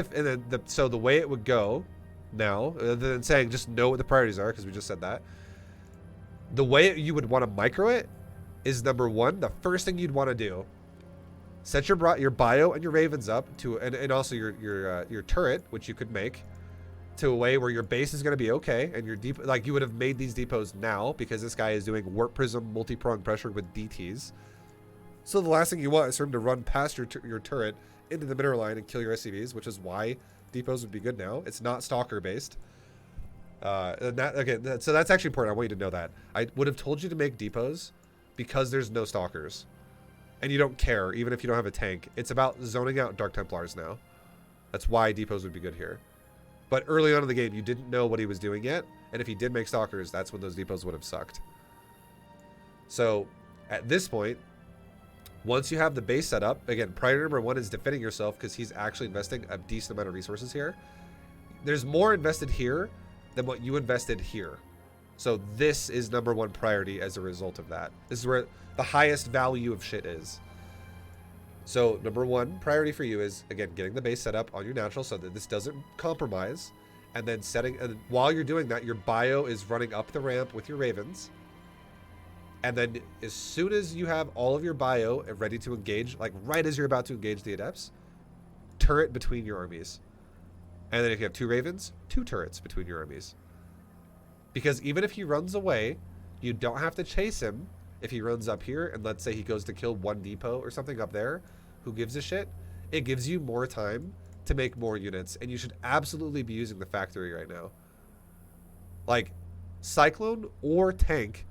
so the way it would go now, other than saying just know what the priorities are, because we just said that, the way you would want to micro it is #1, the first thing you'd want to do, set your bio and your ravens up to, and also your turret, which you could make, to a way where your base is going to be okay, and your deep, like you would have made these depots now because this guy is doing warp prism multi-prong pressure with DTs. So the last thing you want is for him to run past your turret into the mineral line and kill your SCVs, which is why depots would be good now. It's not stalker based. So that's actually important. I want you to know that. I would have told you to make depots because there's no stalkers. And you don't care, even if you don't have a tank. It's about zoning out Dark Templars now. That's why depots would be good here. But early on in the game, you didn't know what he was doing yet. And if he did make stalkers, that's when those depots would have sucked. So, at this point, once you have the base set up, again, priority #1 is defending yourself because he's actually investing a decent amount of resources here. There's more invested here than what you invested here. So this is #1 priority as a result of that. This is where the highest value of shit is. So #1 priority for you is, again, getting the base set up on your natural so that this doesn't compromise. And then and while you're doing that, your bio is running up the ramp with your ravens. And then as soon as you have all of your bio ready to engage, like right as you're about to engage the adepts, turret between your armies. And then if you have 2 ravens, 2 turrets between your armies. Because even if he runs away, you don't have to chase him. if he runs up here and let's say he goes to kill one depot or something up there, who gives a shit, it gives you more time to make more units, and you should absolutely be using the factory right now. Like, Cyclone or Tank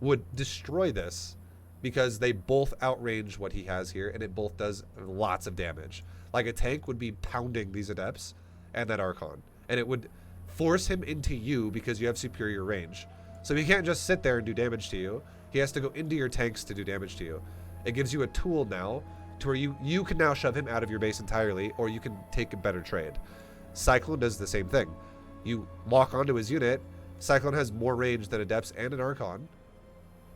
would destroy this because they both outrange what he has here, and it both does lots of damage. Like, a Tank would be pounding these Adepts and that Archon, and it would force him into you because you have superior range. So he can't just sit there and do damage to you. He has to go into your tanks to do damage to you. It gives you a tool now to where you can now shove him out of your base entirely, or you can take a better trade. Cyclone does the same thing. You lock onto his unit. Cyclone has more range than Adepts and an Archon.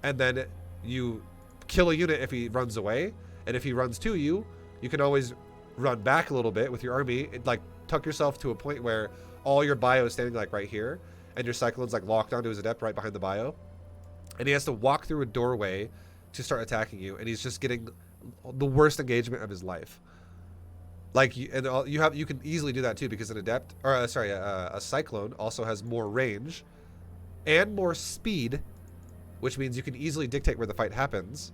And then you kill a unit if he runs away. And if he runs to you, you can always run back a little bit with your army. Like, tuck yourself to a point where all your bio is standing like right here, and your Cyclone's like locked onto his Adept right behind the bio. And he has to walk through a doorway to start attacking you, and he's just getting the worst engagement of his life. Like, you can easily do that too, because an Adept, or a Cyclone also has more range and more speed, which means you can easily dictate where the fight happens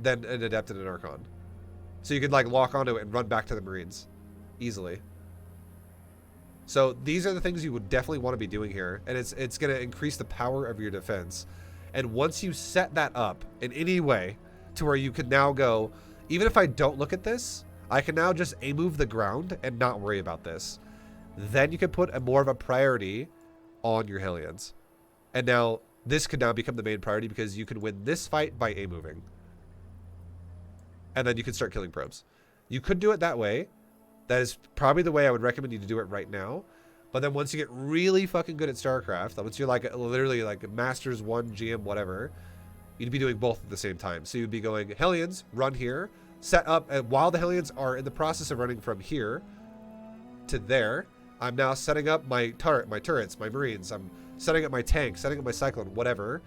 than an Adept and an Archon. So you could like lock onto it and run back to the Marines easily. So these are the things you would definitely want to be doing here, and it's going to increase the power of your defense. And once you set that up in any way to where you can now go, even if I don't look at this, I can now just move the ground and not worry about this. Then you can put a more of a priority on your Hellions. And now this could now become the main priority because you can win this fight by A-moving. And then you can start killing probes. You could do it that way. That is probably the way I would recommend you to do it right now. But then once you get really fucking good at StarCraft, once you're like literally like Masters 1, GM, whatever, you'd be doing both at the same time. So you'd be going, Hellions, run here, set up, and while the Hellions are in the process of running from here to there, I'm now setting up my turrets, my Marines, I'm setting up my tank, setting up my Cyclone, whatever.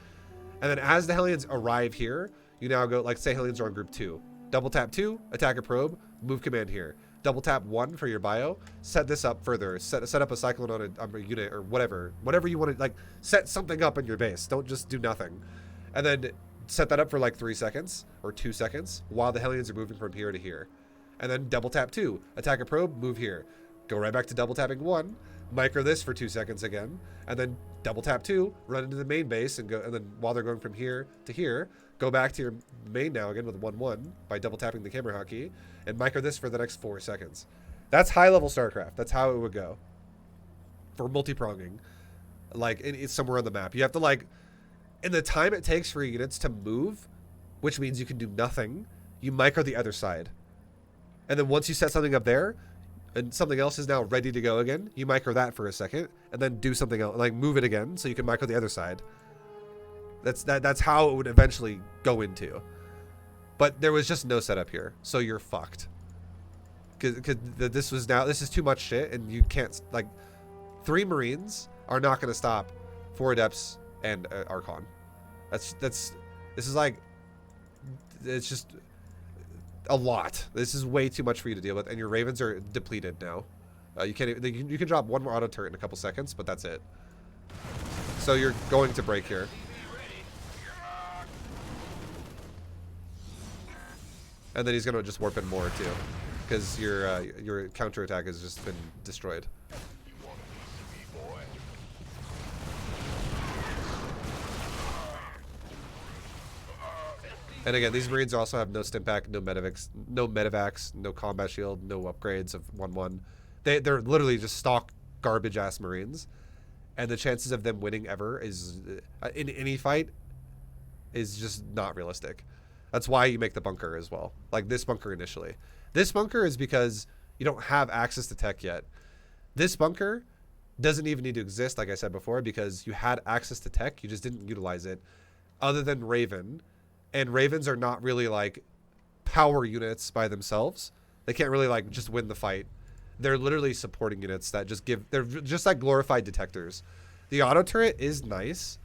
And then as the Hellions arrive here, you now go, like say Hellions are on group 2. Double tap 2, attack a probe, move command here. Double tap 1 for your bio, set this up further, set up a Cyclone on a unit or whatever you want to, like, set something up in your base. Don't just do nothing. And then set that up for like 3 seconds or 2 seconds while the Hellions are moving from here to here. And then double tap 2, attack a probe, move here. Go right back to double tapping 1, micro this for 2 seconds again, and then double tap 2, run into the main base and go, and then while they're going from here to here, go back to your main now again with 1-1 by double tapping the camera hotkey, and micro this for the next 4 seconds. That's high level StarCraft. That's how it would go for multi-pronging. Like, it's somewhere on the map. You have to, like, in the time it takes for units to move, which means you can do nothing, you micro the other side. And then once you set something up there, and something else is now ready to go again, you micro that for a second, and then do something else, like move it again, so you can micro the other side. That's how it would eventually go into. But there was just no setup here, so you're fucked. Because this is too much shit, and you can't, like, 3 Marines are not going to stop 4 Adepts and Archon. This is like, it's just a lot. This is way too much for you to deal with, and your Ravens are depleted now. You can drop 1 more auto turret in a couple seconds, but that's it. So you're going to break here. And then he's gonna just warp in more too, because your counterattack has just been destroyed. And again, these Marines also have no stimpak, no medevacs, no combat shield, no upgrades of 1-1. They're literally just stock garbage ass Marines, and the chances of them winning ever is in any fight is just not realistic. That's why you make the bunker as well. Like this bunker initially. This bunker is because you don't have access to tech yet. This bunker doesn't even need to exist, like I said before, because you had access to tech, you just didn't utilize it. Other than Raven. And Ravens are not really like power units by themselves. They can't really like just win the fight. They're literally supporting units that just they're just like glorified detectors. The auto turret is nice.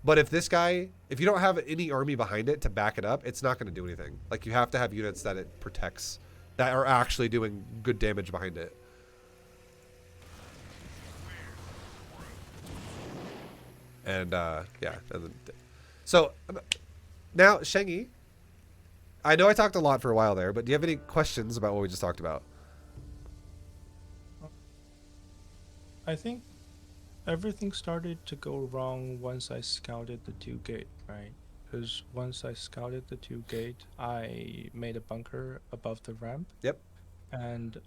But if you don't have any army behind it to back it up, it's not going to do anything. Like, you have to have units that it protects, that are actually doing good damage behind it. And, yeah. So, Now, Shengi, I know I talked a lot for a while there, but do you have any questions about what we just talked about? I think everything started to go wrong once I scouted the 2 gate, right? Because once I scouted the 2 gate, I made a bunker above the ramp, Yep. and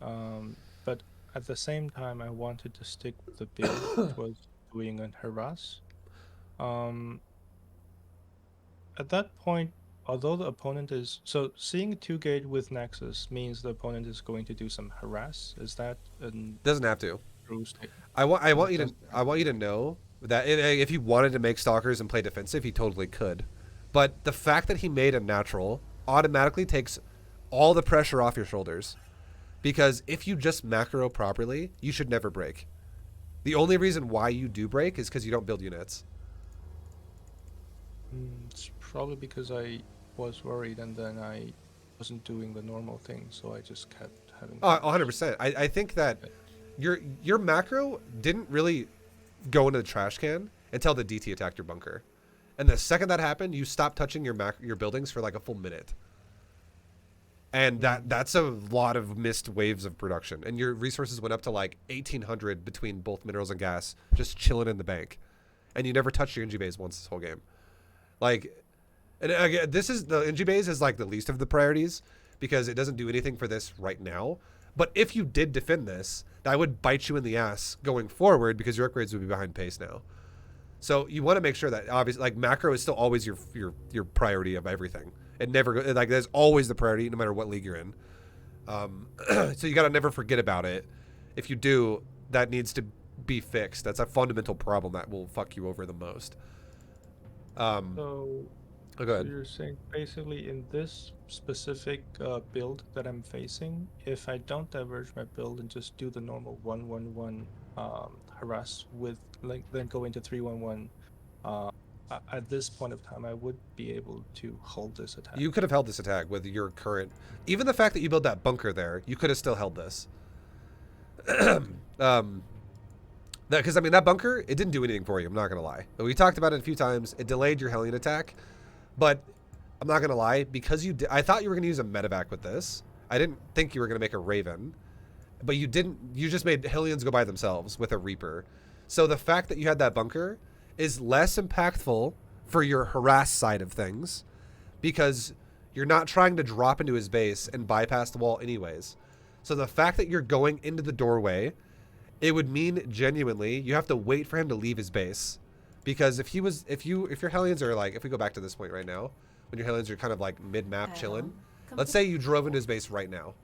but at the same time, I wanted to stick with the build, which was doing an harass. Um, at that point, although the opponent is so seeing a 2 gate with Nexus means the opponent is going to do some harass. Is that a Doesn't have to. true statement? I want It you to doesn't. know that if he wanted to make stalkers and play defensive, he totally could. But the fact that he made a natural automatically takes all the pressure off your shoulders. Because if you just macro properly, you should never break. The only reason why you do break is because you don't build units. It's probably because I was worried and then I wasn't doing the normal thing, so I just kept having. Oh, 100%. I think that your macro didn't really go into the trash can until the DT attacked your bunker. And the second that happened, you stopped touching your buildings for like a full minute. And that's a lot of missed waves of production. And your resources went up to like 1,800 between both minerals and gas, just chilling in the bank. And you never touched your NG base once this whole game. Like, and again, this is the NG base is like the least of the priorities because it doesn't do anything for this right now. But if you did defend this, that would bite you in the ass going forward because your upgrades would be behind pace now. So you want to make sure that obviously, like macro is still always your priority of everything. It never like there's always the priority no matter what league you're in. So you got to never forget about it. If you do, that needs to be fixed. That's a fundamental problem that will fuck you over the most. So, Go so ahead. you're saying basically in this specific build that I'm facing, if I don't diverge my build and just do the normal 1-1-1 harass with like then go into 3-1-1, at this point of time I would be able to hold this attack. You could have held this attack with your current, even the fact that you built that bunker there, you could have still held this. Because I mean that bunker, it didn't do anything for you. I'm not gonna lie. We talked about it a few times. It delayed your Hellion attack, but I'm not gonna lie because I thought you were gonna use a medevac with this. I didn't think you were gonna make a Raven, but you didn't. You just made Hellions go by themselves with a Reaper. So the fact that you had that bunker is less impactful for your harass side of things because you're not trying to drop into his base and bypass the wall anyways. So the fact that you're going into the doorway, it would mean genuinely you have to wait for him to leave his base. Because if your Hellions are like, if we go back to this point right now, when your Hellions are kind of like mid-map chilling, let's say you drove into his base right now.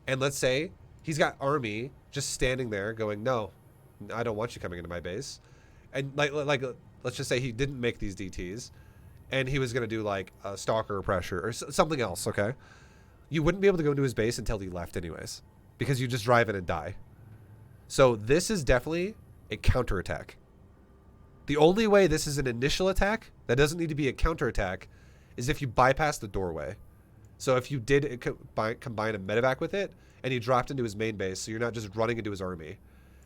And let's say he's got army just standing there going, no, I don't want you coming into my base. And like let's just say he didn't make these DTs and he was going to do like a stalker pressure or something else, okay? You wouldn't be able to go into his base until he left anyways because you just drive in and die. So this is definitely a counterattack. The only way this is an initial attack that doesn't need to be a counterattack is if you bypass the doorway. So if you did combine a medevac with it and you dropped into his main base, so you're not just running into his army.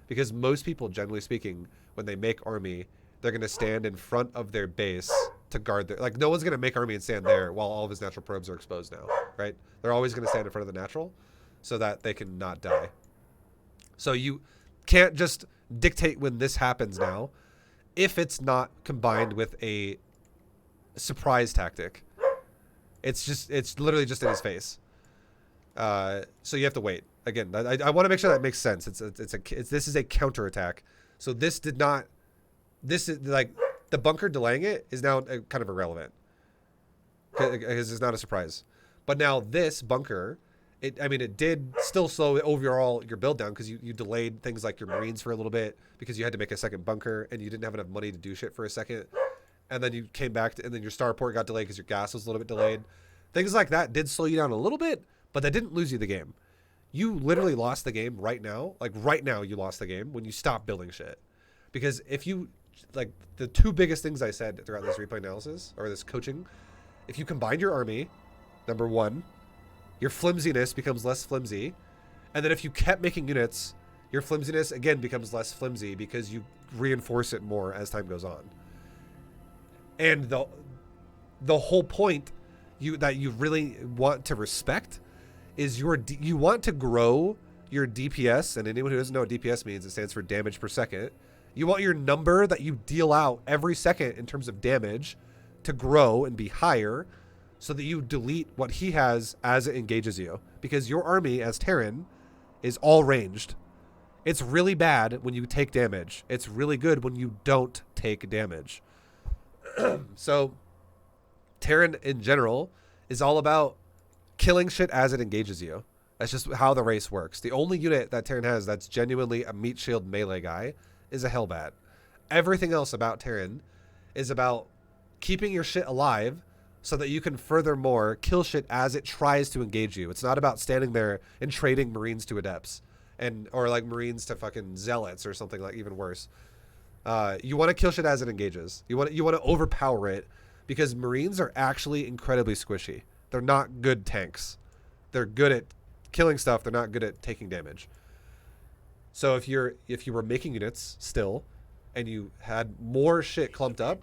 Because most people, generally speaking, when they make army, they're going to stand in front of their base to guard their... Like, no one's going to make army and stand there while all of his natural probes are exposed now, right? They're always going to stand in front of the natural so that they can not die. So you can't just dictate when this happens now if it's not combined with a surprise tactic. It's literally just in his face. So you have to wait. Again, I want to make sure that makes sense. This is a counterattack. So this is like the bunker delaying it is now kind of irrelevant because it's not a surprise. But now this bunker, it did still slow overall your build down because you delayed things like your Marines for a little bit because you had to make a second bunker and you didn't have enough money to do shit for a second. And then you came back and then your starport got delayed because your gas was a little bit delayed. Things like that did slow you down a little bit, but that didn't lose you the game. You literally lost the game right now. Like right now you lost the game when you stopped building shit. Because if you, like the two biggest things I said throughout this replay analysis or this coaching, if you combine your army, number one, your flimsiness becomes less flimsy. And then if you kept making units, your flimsiness again becomes less flimsy because you reinforce it more as time goes on. And the whole point that you really want to respect is you want to grow your DPS, and anyone who doesn't know what DPS means, it stands for damage per second. You want your number that you deal out every second in terms of damage to grow and be higher so that you delete what he has as it engages you. Because your army as Terran is all ranged. It's really bad when you take damage. It's really good when you don't take damage. So Terran in general is all about killing shit as it engages you. That's just how the race works. The only unit that Terran has that's genuinely a meat shield melee guy is a Hellbat. Everything else about Terran is about keeping your shit alive so that you can furthermore kill shit as it tries to engage you. It's not about standing there and trading Marines to Adepts or like Marines to fucking Zealots or something like even worse. You want to kill shit as it engages. You want to overpower it because Marines are actually incredibly squishy. They're not good tanks. They're good at killing stuff. They're not good at taking damage. So if you were making units still and you had more shit clumped up,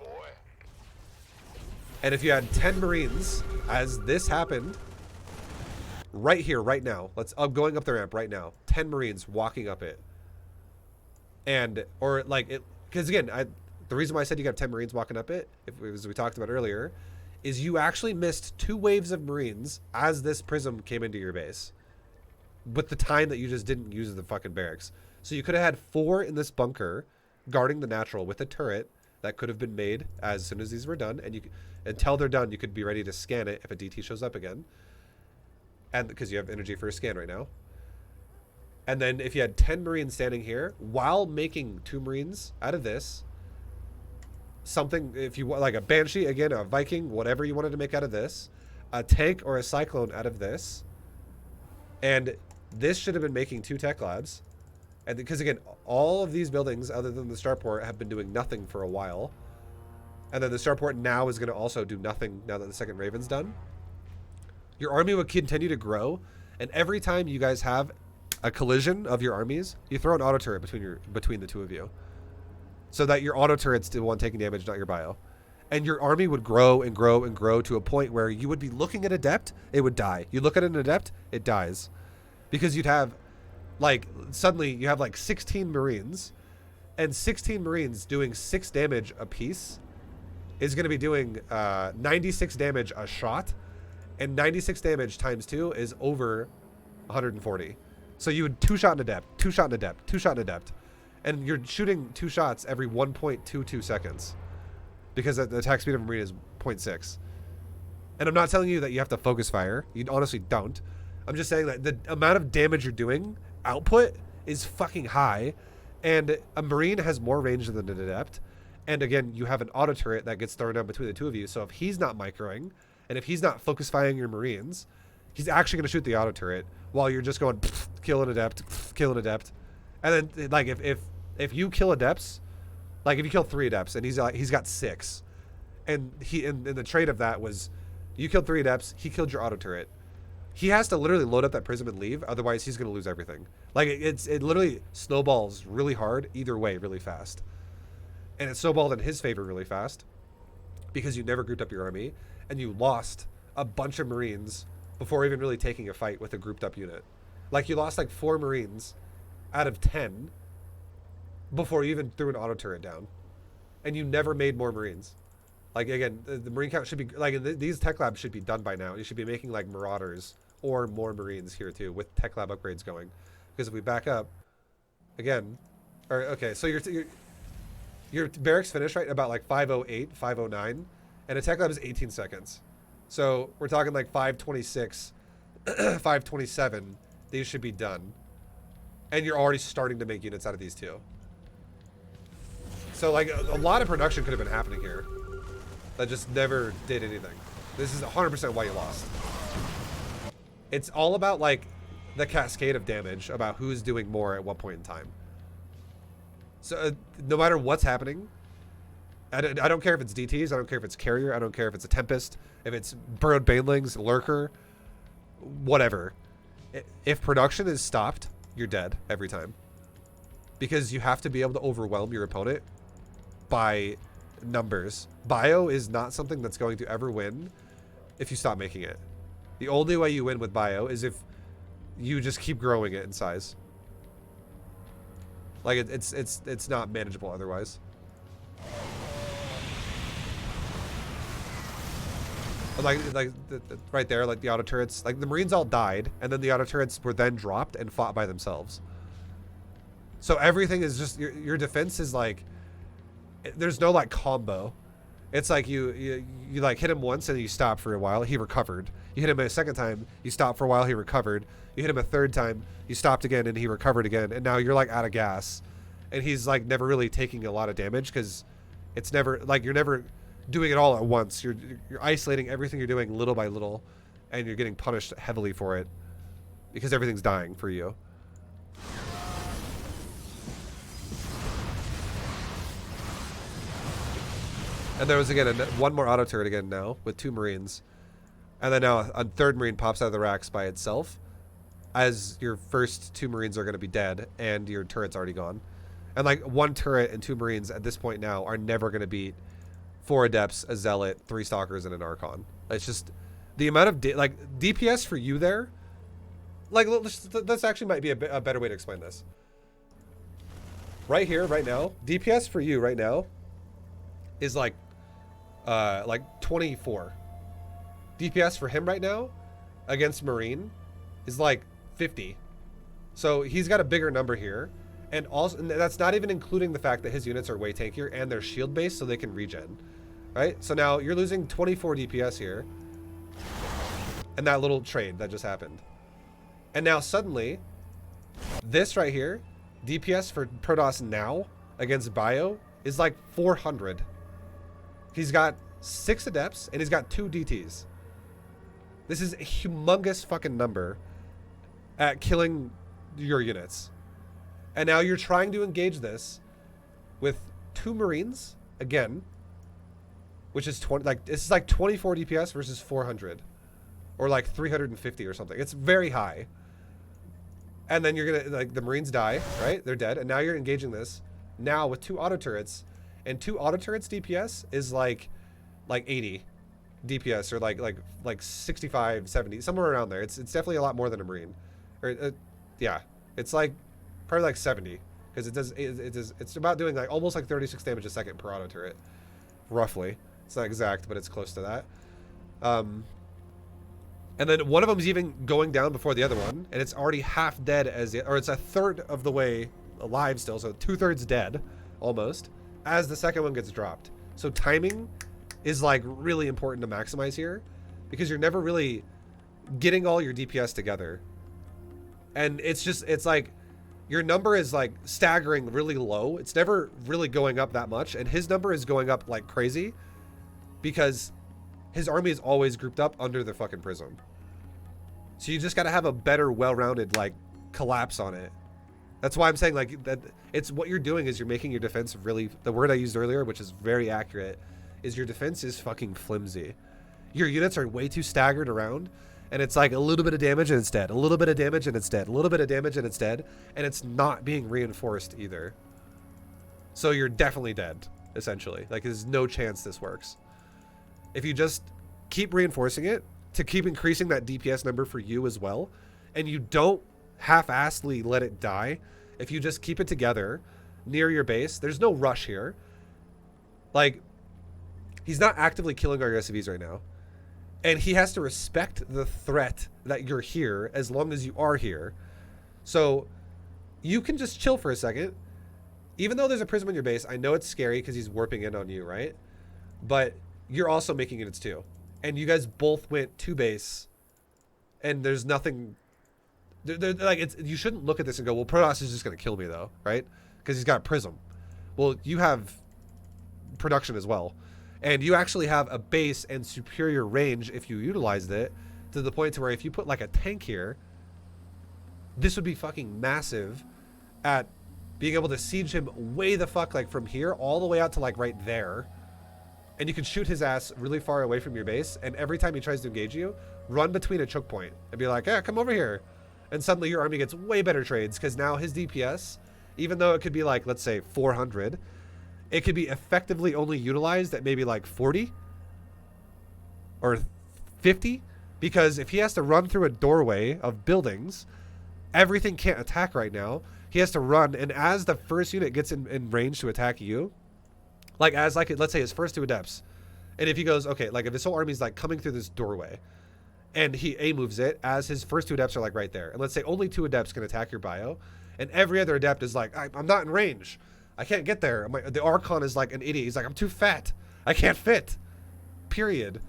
and if you had 10 Marines as this happened right here, right now, I'm going up the ramp right now, 10 Marines walking up it. Because again, the reason why I said you got 10 Marines walking up it, as we talked about earlier, is you actually missed 2 waves of Marines as this prism came into your base with the time that you just didn't use the fucking barracks. So you could have had 4 in this bunker guarding the natural with a turret that could have been made as soon as these were done, and until they're done, you could be ready to scan it if a DT shows up again, and because you have energy for a scan right now. And then if you had 10 Marines standing here while making 2 Marines out of this, something, if you want, like a Banshee, again, a Viking, whatever you wanted to make out of this, a tank or a Cyclone out of this, and this should have been making 2 tech labs. And because again, all of these buildings other than the starport have been doing nothing for a while. And then the starport now is going to also do nothing now that the second Raven's done. Your army would continue to grow, and every time you guys have a collision of your armies, you throw an auto turret between the two of you. So that your auto turret's the one taking damage, not your bio. And your army would grow and grow and grow to a point where you would be looking at Adept, it would die. You look at an Adept, it dies. Because you'd have suddenly you have 16 Marines, and 16 Marines doing 6 damage a piece is going to be doing 96 damage a shot, and 96 damage times 2 is over 140. So you would 2-shot an Adept, 2-shot an Adept, 2-shot an Adept, and you're shooting 2 shots every 1.22 seconds because the attack speed of a Marine is 0.6. And I'm not telling you that you have to focus fire. You honestly don't. I'm just saying that the amount of damage you're doing output is fucking high, and a Marine has more range than an Adept. And again, you have an auto turret that gets thrown down between the two of you. So if he's not microing, and if he's not focus firing your Marines, he's actually going to shoot the auto turret while you're just going kill an Adept, kill an Adept. And then if you kill Adepts, if you kill 3 Adepts and he's got 6, and the trade of that was you killed 3 Adepts, he killed your auto turret. He has to literally load up that prism and leave, otherwise he's going to lose everything. It literally snowballs really hard either way really fast. And it snowballed in his favor really fast because you never grouped up your army, and you lost a bunch of Marines before even really taking a fight with a grouped up unit. You lost 4 Marines out of 10 before you even threw an auto turret down. And you never made more Marines. Again, the Marine count should be, these tech labs should be done by now. You should be making Marauders or more Marines here too with tech lab upgrades going. Because if we back up, again, so your barracks finish right about 508, 509, and a tech lab is 18 seconds. So we're talking 526, 527, these should be done. And you're already starting to make units out of these two. So a lot of production could have been happening here that just never did anything. This is 100% why you lost. It's all about the cascade of damage, about who's doing more at what point in time. So no matter what's happening, I don't care if it's DTs, I don't care if it's Carrier, I don't care if it's a Tempest, if it's Burrowed Banelings, Lurker, whatever. If production is stopped, you're dead every time. Because you have to be able to overwhelm your opponent by numbers. Bio is not something that's going to ever win if you stop making it. The only way you win with bio is if you just keep growing it in size. Like it's not manageable otherwise. Like right there, like the auto turrets, like the Marines all died, and then the auto turrets were then dropped and fought by themselves. So everything is just your defense is like, there's no like combo. It's like you like hit him once and you stop for a while, he recovered. You hit him a second time, you stop for a while, he recovered. You hit him a third time, you stopped again and he recovered again, and now you're like out of gas, and he's like never really taking a lot of damage because it's never like you're never doing it all at once. You're isolating everything you're doing little by little, and you're getting punished heavily for it because everything's dying for you. And there was again one more auto turret again now with 2 Marines, and then now a 3rd Marine pops out of the racks by itself, as your first 2 Marines are going to be dead and your turret's already gone. And like 1 turret and 2 Marines at this point now are never going to beat 4 Adepts, a Zealot, 3 Stalkers, and an Archon. It's just the amount of DPS for you there. Like this actually might be a better way to explain this. Right here, right now, DPS for you right now is like 24. DPS for him right now against Marine is like 50. So he's got a bigger number here. And also, and that's not even including the fact that his units are way tankier and they're shield based so they can regen. Right? So now you're losing 24 DPS here. And that little trade that just happened. And now suddenly, this right here, DPS for Protoss now against Bio is like 400. He's got 6 Adepts and he's got 2 DTs. This is a humongous fucking number at killing your units. And now you're trying to engage this with 2 Marines again, which is 20, like this is like 24 DPS versus 400 or like 350 or something. It's very high. And then you're gonna, like, the Marines die, right? They're dead. And now you're engaging this now with 2 auto turrets, and 2 auto turrets DPS is like 80 DPS or like 65, 70, somewhere around there. It's definitely a lot more than a Marine, or yeah, it's like probably like 70 because it's about doing like almost like 36 damage a second per auto turret, roughly. It's not exact, but it's close to that. And then one of them's even going down before the other one, and it's already half dead or it's a third of the way alive still, so 2/3 dead, almost, as the second one gets dropped. So timing is like really important to maximize here, because you're never really getting all your DPS together. And it's like, your number is like staggering really low. It's never really going up that much, and his number is going up like crazy, because his army is always grouped up under the fucking prism. So you just got to have a better, well-rounded, like, collapse on it. That's why I'm saying, like, that it's what you're doing is you're making your defense really, the word I used earlier, which is very accurate, is your defense is fucking flimsy. Your units are way too staggered around, and it's like a little bit of damage and it's dead, a little bit of damage and it's dead, a little bit of damage and it's dead, and it's not being reinforced either. So you're definitely dead, essentially. Like, there's no chance this works. If you just keep reinforcing it to keep increasing that DPS number for you as well, and you don't half-assedly let it die, if you just keep it together near your base, there's no rush here. Like, he's not actively killing our SCVs right now, and he has to respect the threat that you're here as long as you are here. So you can just chill for a second. Even though there's a prism in your base, I know it's scary because he's warping in on you, right? But you're also making units too, and you guys both went to base, and there's nothing. Like, it's, you shouldn't look at this and go, "Well, Protoss is just going to kill me, though," right? Because he's got prism. Well, you have production as well, and you actually have a base and superior range if you utilized it, to the point to where if you put like a tank here, this would be fucking massive at being able to siege him way the fuck, like, from here all the way out to like right there. And you can shoot his ass really far away from your base, and every time he tries to engage you, run between a choke point and be like, "Yeah, come over here." And suddenly your army gets way better trades, because now his DPS, even though it could be like, let's say 400, it could be effectively only utilized at maybe like 40 or 50, because if he has to run through a doorway of buildings, everything can't attack right now. He has to run, and as the first unit gets in range to attack you, like as like let's say his first 2 adepts, and if he goes, okay, like if his whole army's like coming through this doorway, and he A moves it as his first 2 adepts are like right there, and let's say only 2 adepts can attack your bio, and every other adept is like, I'm not in range, I can't get there. The Archon is like an idiot. He's like, I'm too fat, I can't fit. Period.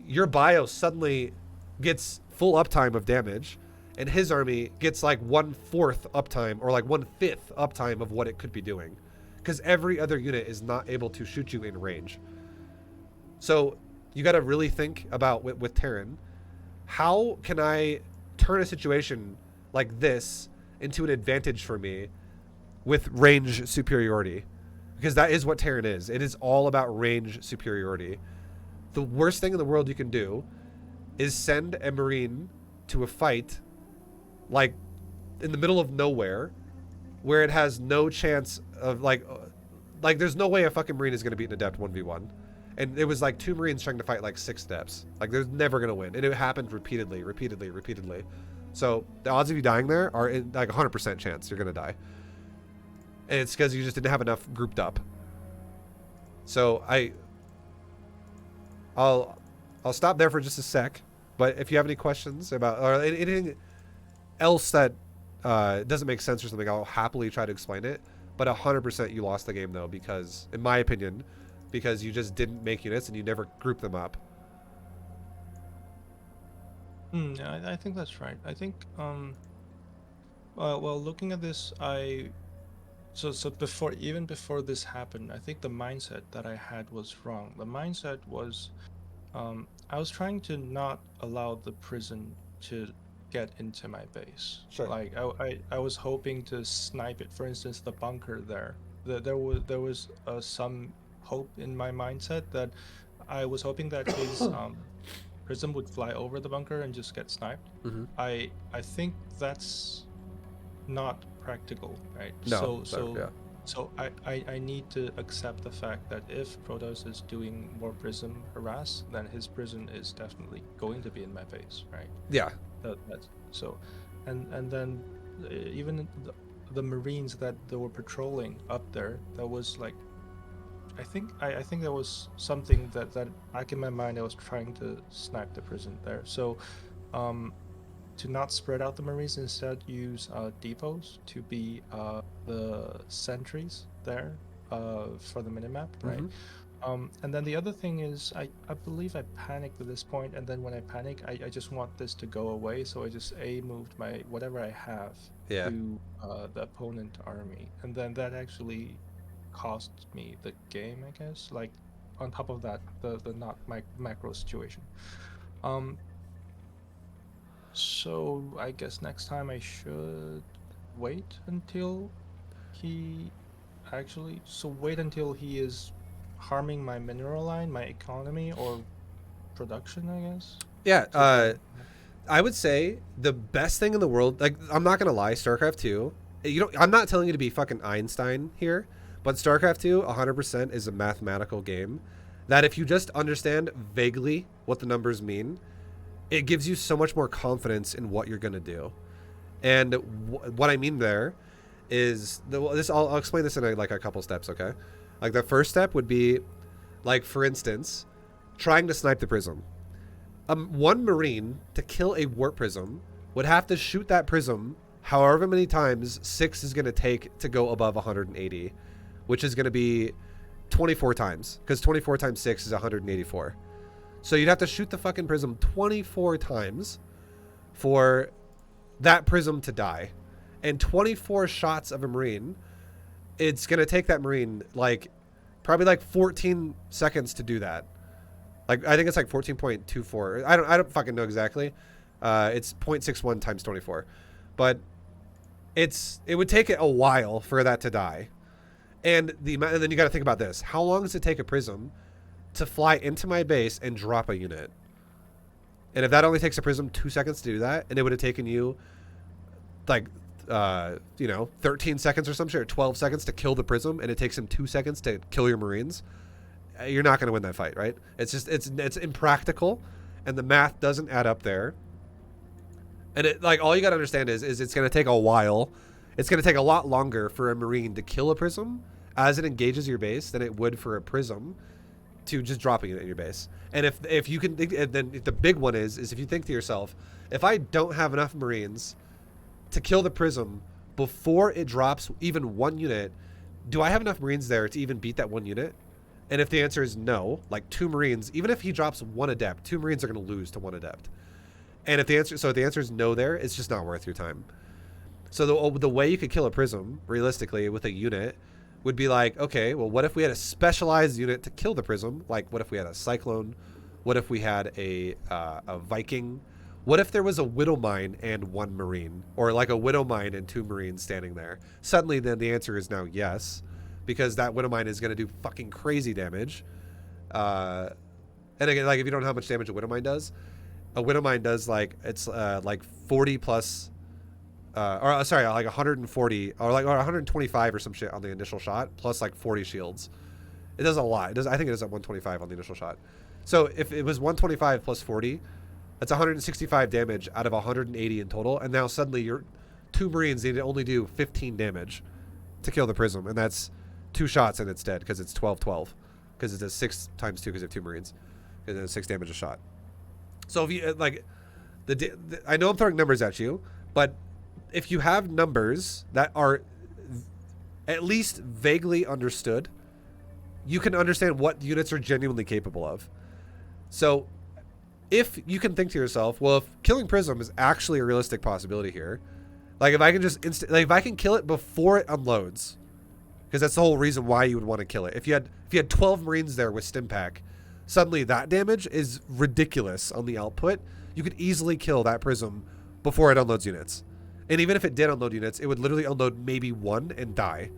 Your bio suddenly gets full uptime of damage, and his army gets like 1/4 uptime or like 1/5 uptime of what it could be doing, because every other unit is not able to shoot you in range. So you got to really think about with Terran, how can I turn a situation like this into an advantage for me with range superiority? Because that is what Terran is. It is all about range superiority. The worst thing in the world you can do is send a Marine to a fight like in the middle of nowhere where it has no chance of like there's no way a fucking Marine is going to beat an Adept 1v1. And it was like 2 Marines trying to fight like 6 Adepts. Like they're never going to win. And it happened repeatedly. So the odds of you dying there are like 100% chance you're going to die. And it's because you just didn't have enough grouped up. So I'll stop there for just a sec. But if you have any questions about or anything else that doesn't make sense or something, I'll happily try to explain it. But 100% you lost the game though, because in my opinion, because you just didn't make units and you never grouped them up. Yeah, I think that's right. I think well, looking at this, so before this happened, I think the mindset that I had was wrong. The mindset was I was trying to not allow the prison to get into my base. Sure. Like I was hoping to snipe it. For instance, the bunker there. There was some hope in my mindset that I was hoping that his prism would fly over the bunker and just get sniped. Mm-hmm. I think that's not practical, right? No. So I need to accept the fact that if Protoss is doing more prism harass, then his prison is definitely going to be in my base, right? Yeah. That's so, and then even the Marines that they were patrolling up there, that was like, I think there was something that back in my mind I was trying to snipe the prison there. So, to not spread out the Marines, instead use depots to be the sentries there for the minimap, right? And then the other thing is I believe I panicked at this point, and then when I panic, I just want this to go away, so I just moved my whatever I have to the opponent army, and then that actually cost me the game, I guess. Like on top of that, the not macro situation. So I guess next time I should wait until he wait until he is harming my mineral line, my economy, or production, I guess. Yeah, I would say the best thing in the world, like, I'm not gonna lie, StarCraft 2, I'm not telling you to be fucking Einstein here, but StarCraft 2 100% is a mathematical game that if you just understand vaguely what the numbers mean, it gives you so much more confidence in what you're gonna do. And what I mean there is I'll explain this in like a couple steps, okay? Like the first step would be, like, for instance, trying to snipe the prism. One Marine to kill a warp prism would have to shoot that prism however many times 6 is going to take to go above 180, which is going to be 24 times, because 24 times 6 is 184. So you'd have to shoot the fucking prism 24 times for that prism to die. And 24 shots of a Marine, it's going to take that Marine like probably like 14 seconds to do that. Like, I think it's like 14.24. I don't fucking know exactly. It's 0.61 times 24. But it would take it a while for that to die. And then you got to think about this. How long does it take a prism to fly into my base and drop a unit? And if that only takes a prism 2 seconds to do that, and it would have taken you like you know, 13 seconds or some shit, or 12 seconds to kill the prism, and it takes him 2 seconds to kill your Marines, you're not going to win that fight, right? It's just, it's impractical, and the math doesn't add up there. And it, like, all you got to understand is it's going to take a while. It's going to take a lot longer for a Marine to kill a prism as it engages your base than it would for a prism to just dropping it in your base. And if you can think, and then the big one is if you think to yourself, if I don't have enough Marines to kill the prism before it drops even 1 unit, do I have enough Marines there to even beat that 1 unit? And if the answer is no, like 2 Marines, even if he drops 1 adept, 2 Marines are going to lose to 1 adept. And if the answer is no there, it's just not worth your time. So the way you could kill a prism realistically with a unit would be like, okay, well, what if we had a specialized unit to kill the prism? Like, what if we had a cyclone? What if we had a Viking? What if there was a widow mine and 1 Marine, or like a widow mine and 2 Marines standing there? Suddenly, then the answer is now yes, because that widow mine is going to do fucking crazy damage. And again, like, if you don't know how much damage a widow mine does, a widow mine does like, it's like 40 plus. Or sorry, like 140 or like 125 or some shit on the initial shot, plus like 40 shields. It does a lot. It does. I think it is at 125 on the initial shot. So if it was 125 plus 40, that's 165 damage out of 180 in total. And now suddenly your 2 Marines need to only do 15 damage to kill the prism, and that's 2 shots and it's dead because it's 12-12, because it does 6 times 2 because you have 2 Marines, and then 6 damage a shot. So if you like, I know I'm throwing numbers at you, but if you have numbers that are at least vaguely understood, you can understand what units are genuinely capable of. So if you can think to yourself, well, if killing Prism is actually a realistic possibility here, like if I can just like if I can kill it before it unloads, because that's the whole reason why you would want to kill it. If you had 12 Marines there with stim pack, suddenly that damage is ridiculous on the output. You could easily kill that Prism before it unloads units. And even if it did unload units, it would literally unload maybe 1 and die.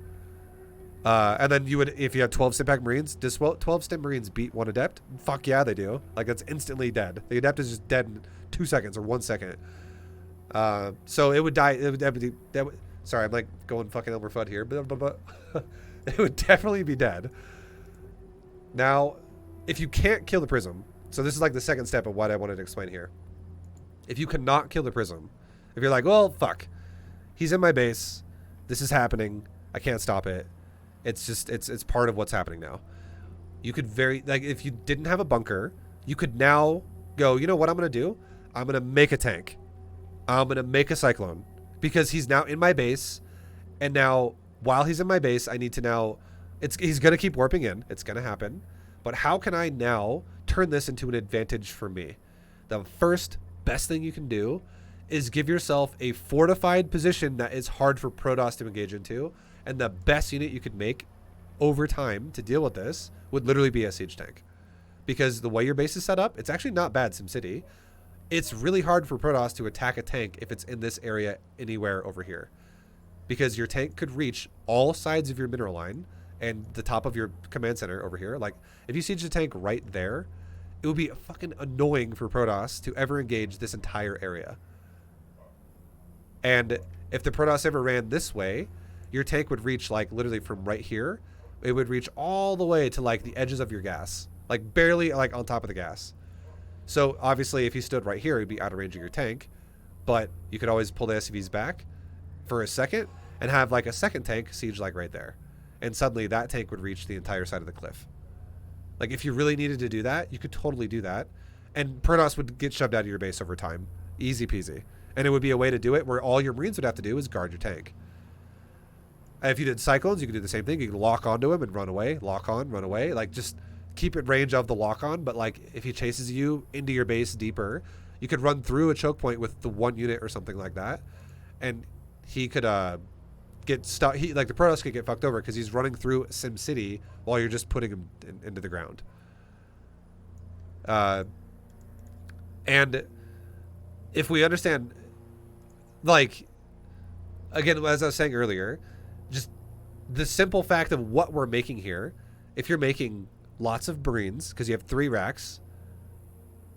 And then you would, if you had 12 Stimpack Marines, does 12 Stim Marines beat 1 Adept? Fuck yeah, they do. Like, that's instantly dead. The Adept is just dead in 2 seconds or 1 second. So it would die. Sorry, I'm like going fucking Elmer Fudd here. It would definitely be dead. Now, if you can't kill the Prism, so this is like the second step of what I wanted to explain here. If you cannot kill the Prism, if you're like, well, fuck, he's in my base, this is happening, I can't stop it, it's just, it's part of what's happening now. You could like, if you didn't have a bunker, you could now go, you know what I'm going to do? I'm going to make a tank. I'm going to make a cyclone, because he's now in my base, and now, while he's in my base, I need to now, he's going to keep warping in, it's going to happen, but how can I now turn this into an advantage for me? The first best thing you can do is give yourself a fortified position that is hard for Protoss to engage into, and the best unit you could make over time to deal with this would literally be a siege tank. Because the way your base is set up, it's actually not bad, SimCity. It's really hard for Protoss to attack a tank if it's in this area anywhere over here. Because your tank could reach all sides of your mineral line and the top of your command center over here. Like, if you siege the tank right there, it would be fucking annoying for Protoss to ever engage this entire area. And if the Protoss ever ran this way, your tank would reach, like, literally from right here. It would reach all the way to, like, the edges of your gas. Like, barely, like, on top of the gas. So, obviously, if you stood right here, it'd be out of range of your tank. But you could always pull the SCVs back for a second and have, like, a second tank siege, like, right there. And suddenly that tank would reach the entire side of the cliff. Like, if you really needed to do that, you could totally do that. And Protoss would get shoved out of your base over time. Easy peasy. And it would be a way to do it where all your Marines would have to do is guard your tank. If you did Cyclones, you could do the same thing. You could lock onto him and run away. Lock on, run away. Like, just keep it range of the lock on. But, like, if he chases you into your base deeper, you could run through a choke point with the 1 unit or something like that. And he could get stuck. Like, the Protoss could get fucked over because he's running through SimCity while you're just putting him into the ground. And if we understand, like, again, as I was saying earlier, just the simple fact of what we're making here, if you're making lots of Marines, because you have 3 racks,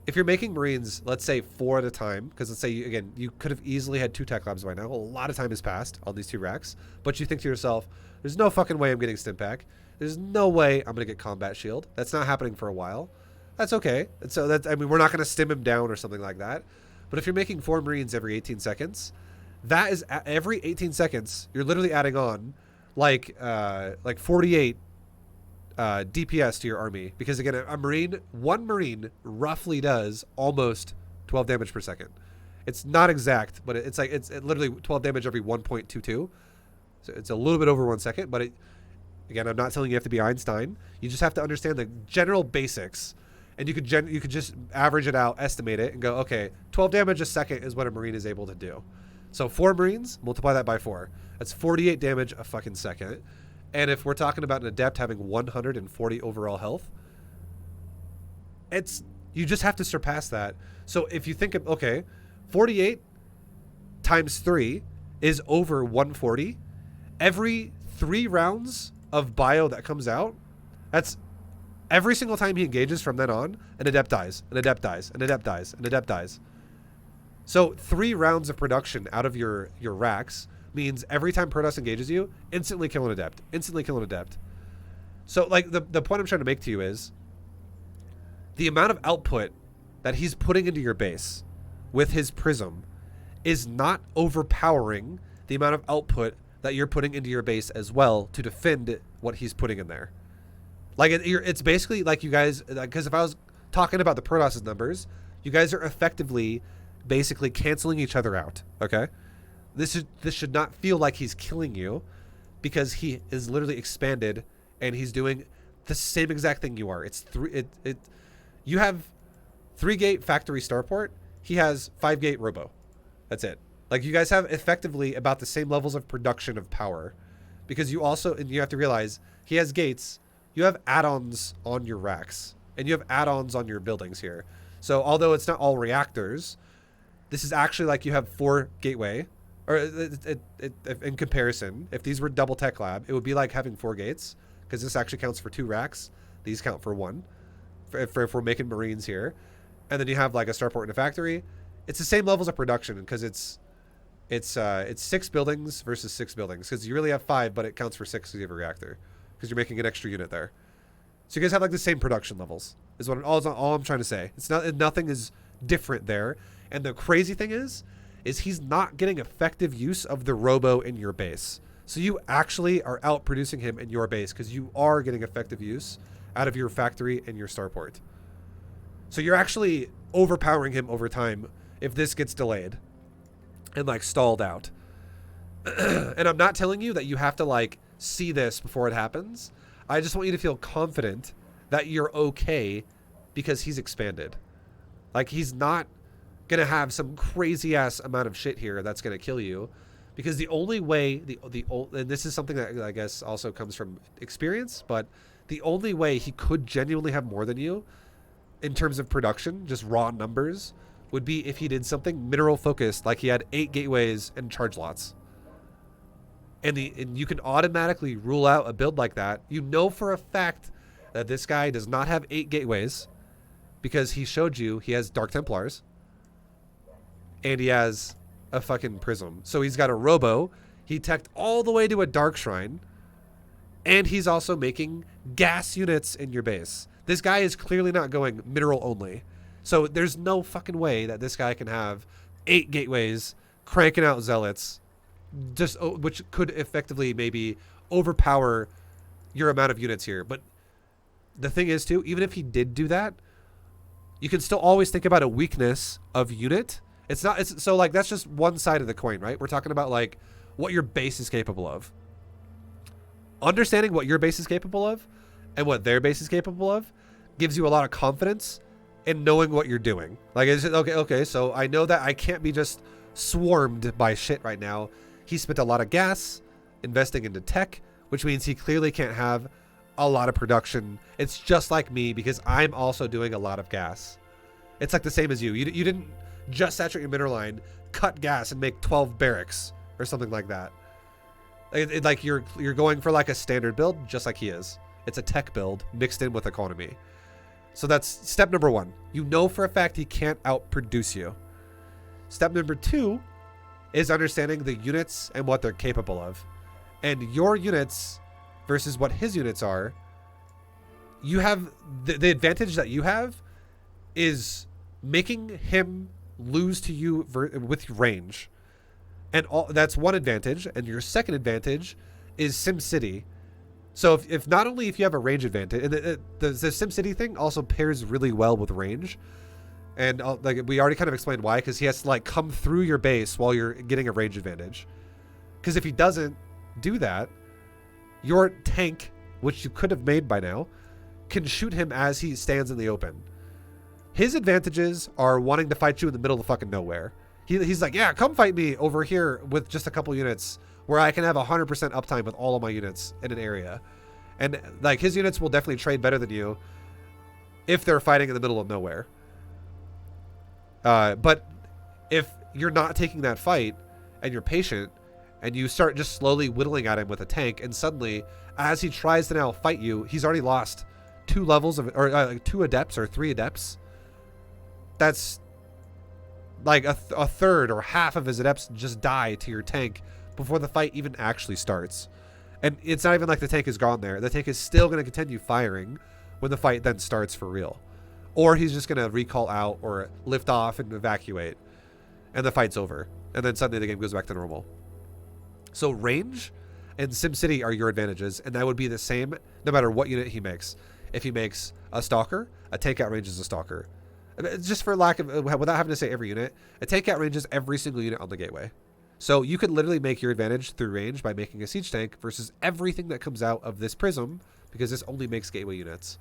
if you're making Marines, let's say 4 at a time, because let's say, again, you could have easily had 2 tech labs by now. A lot of time has passed on these 2 racks, but you think to yourself, there's no fucking way I'm getting stim pack. There's no way I'm going to get combat shield. That's not happening for a while. That's okay. And so that's, I mean, we're not going to stim him down or something like that. But if you're making 4 Marines every 18 seconds, that is every 18 seconds, you're literally adding on like 48 DPS to your army, because again, one Marine roughly does almost 12 damage per second. It's not exact, but it's like it's literally 12 damage every 1.22. So it's a little bit over 1 second, but again, I'm not telling you have to be Einstein. You just have to understand the general basics, and you could just average it out, estimate it, and go, okay, 12 damage a second is what a Marine is able to do. So 4 Marines, multiply that by 4. That's 48 damage a fucking second. And if we're talking about an Adept having 140 overall health, you just have to surpass that. So if you think of, okay, 48 times 3 is over 140. Every 3 rounds of bio that comes out, that's every single time he engages from then on, an Adept dies, an Adept dies, an Adept dies, an Adept dies. So 3 rounds of production out of your racks means every time Protoss engages you, instantly kill an Adept. Instantly kill an Adept. So, like, the point I'm trying to make to you is the amount of output that he's putting into your base with his Prism is not overpowering the amount of output that you're putting into your base as well to defend what he's putting in there. Like, it's basically like you guys, because if I was talking about the Protoss' numbers, you guys are effectively basically canceling each other out, okay? This should not feel like he's killing you, because he is literally expanded and he's doing the same exact thing you are. It's you have 3-gate factory starport. He has 5-gate robo. That's it. Like, you guys have effectively about the same levels of production of power, because you also, and you have to realize, he has gates. You have add-ons on your racks, and you have add-ons on your buildings here. So although it's not all reactors, this is actually like you have 4 gateway. Or in comparison, if these were double tech lab, it would be like having 4 gates, because this actually counts for 2 racks. These count for 1, if we're making Marines here. And then you have like a starport and a factory. It's the same levels of production, because it's 6 buildings versus 6 buildings, because you really have 5, but it counts for 6 because you have a reactor, because you're making an extra unit there. So you guys have like the same production levels, is what all I'm trying to say. It's not, nothing is different there. And the crazy thing is he's not getting effective use of the robo in your base. So you actually are out producing him in your base, because you are getting effective use out of your factory and your starport. So you're actually overpowering him over time if this gets delayed and like stalled out. And I'm not telling you that you have to like see this before it happens. I just want you to feel confident that you're okay, because he's expanded. Like, he's not gonna have some crazy ass amount of shit here that's gonna kill you, because the only way and this is something that I guess also comes from experience, but the only way he could genuinely have more than you in terms of production, just raw numbers, would be if he did something mineral focused, like he had 8 gateways and charge lots. And you can automatically rule out a build like that. You know for a fact that this guy does not have 8 gateways, because he showed you he has Dark Templars and he has a fucking Prism. So he's got a robo. He teched all the way to a Dark Shrine, and he's also making gas units in your base. This guy is clearly not going mineral only. So there's no fucking way that this guy can have 8 gateways, cranking out zealots, just which could effectively maybe overpower your amount of units here. But the thing is too, even if he did do that, you can still always think about a weakness of unit. So like, that's just one side of the coin, right? We're talking about like what your base is capable of. Understanding what your base is capable of and what their base is capable of gives you a lot of confidence in knowing what you're doing. Like, it's just, okay, so I know that I can't be just swarmed by shit right now. He spent a lot of gas investing into tech, which means he clearly can't have a lot of production. It's just like me, because I'm also doing a lot of gas. It's like the same as you. You didn't just saturate your mineral line, cut gas, and make 12 barracks or something like that. Like you're going for like a standard build, just like he is. It's a tech build mixed in with economy. So that's step number 1. You know for a fact he can't outproduce you. Step number 2 is understanding the units and what they're capable of. And your units versus what his units are, you have the advantage that you have is making him lose to you with range. And that's one advantage. And your second advantage is SimCity. So if not only if you have a range advantage, and the SimCity thing also pairs really well with range. And like we already kind of explained why, because he has to like come through your base while you're getting a range advantage. Because if he doesn't do that, your tank, which you could have made by now, can shoot him as he stands in the open. His advantages are wanting to fight you in the middle of fucking nowhere. He's like, yeah, come fight me over here with just a couple units where I can have 100% uptime with all of my units in an area. And like his units will definitely trade better than you if they're fighting in the middle of nowhere. But if you're not taking that fight and you're patient and you start just slowly whittling at him with a tank, and suddenly as he tries to now fight you, he's already lost 2 levels of, or 2 adepts or 3 adepts. That's like a third or half of his adepts just die to your tank before the fight even actually starts. And it's not even like the tank is gone there. The tank is still going to continue firing when the fight then starts for real. Or he's just going to recall out or lift off and evacuate. And the fight's over. And then suddenly the game goes back to normal. So range and SimCity are your advantages. And that would be the same no matter what unit he makes. If he makes a Stalker, a tank outranges a Stalker. Just for lack of, without having to say every unit, a tank outranges every single unit on the gateway. So you could literally make your advantage through range by making a siege tank versus everything that comes out of this prism, because this only makes gateway units.